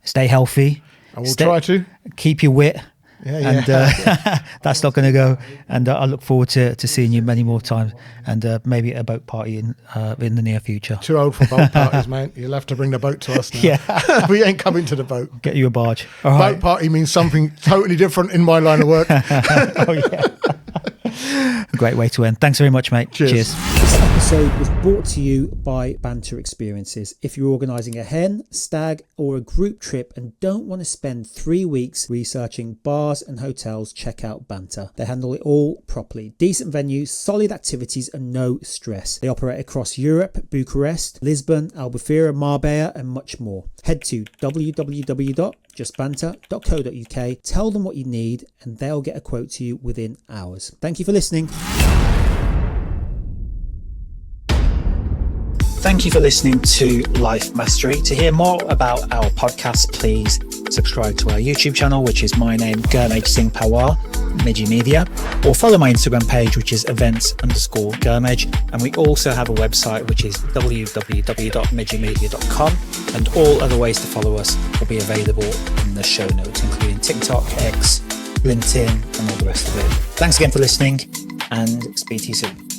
Stay healthy. I will try to. Keep your wit. Yeah. And that's not going to go. And I look forward to seeing you many more times, and maybe at a boat party in the near future. Too old for boat parties, mate. You'll have to bring the boat to us now. Yeah. We ain't coming to the boat. Get you a barge. All right. Boat party means something totally different in my line of work. Oh, yeah. A great way to end. Thanks very much, mate. Cheers. This episode was brought to you by Banter Experiences. If you're organising a hen, stag or a group trip and don't want to spend 3 weeks researching bars and hotels, check out Banter. They handle it all properly. Decent venues, solid activities and no stress. They operate across Europe, Bucharest, Lisbon, Albufeira, Marbella and much more. Head to www.justbanter.co.uk, tell them what you need and they'll get a quote to you within hours. Thank you for listening. Thank you for listening to Life Mastery. To hear more about our podcast, please subscribe to our YouTube channel, which is my name, Gurmej Singh Pawar, Meji Media, or follow my Instagram page, which is events_Gurmej. And we also have a website, which is www.mejimedia.com. And all other ways to follow us will be available in the show notes, including TikTok, X, LinkedIn, and all the rest of it. Thanks again for listening, and speak to you soon.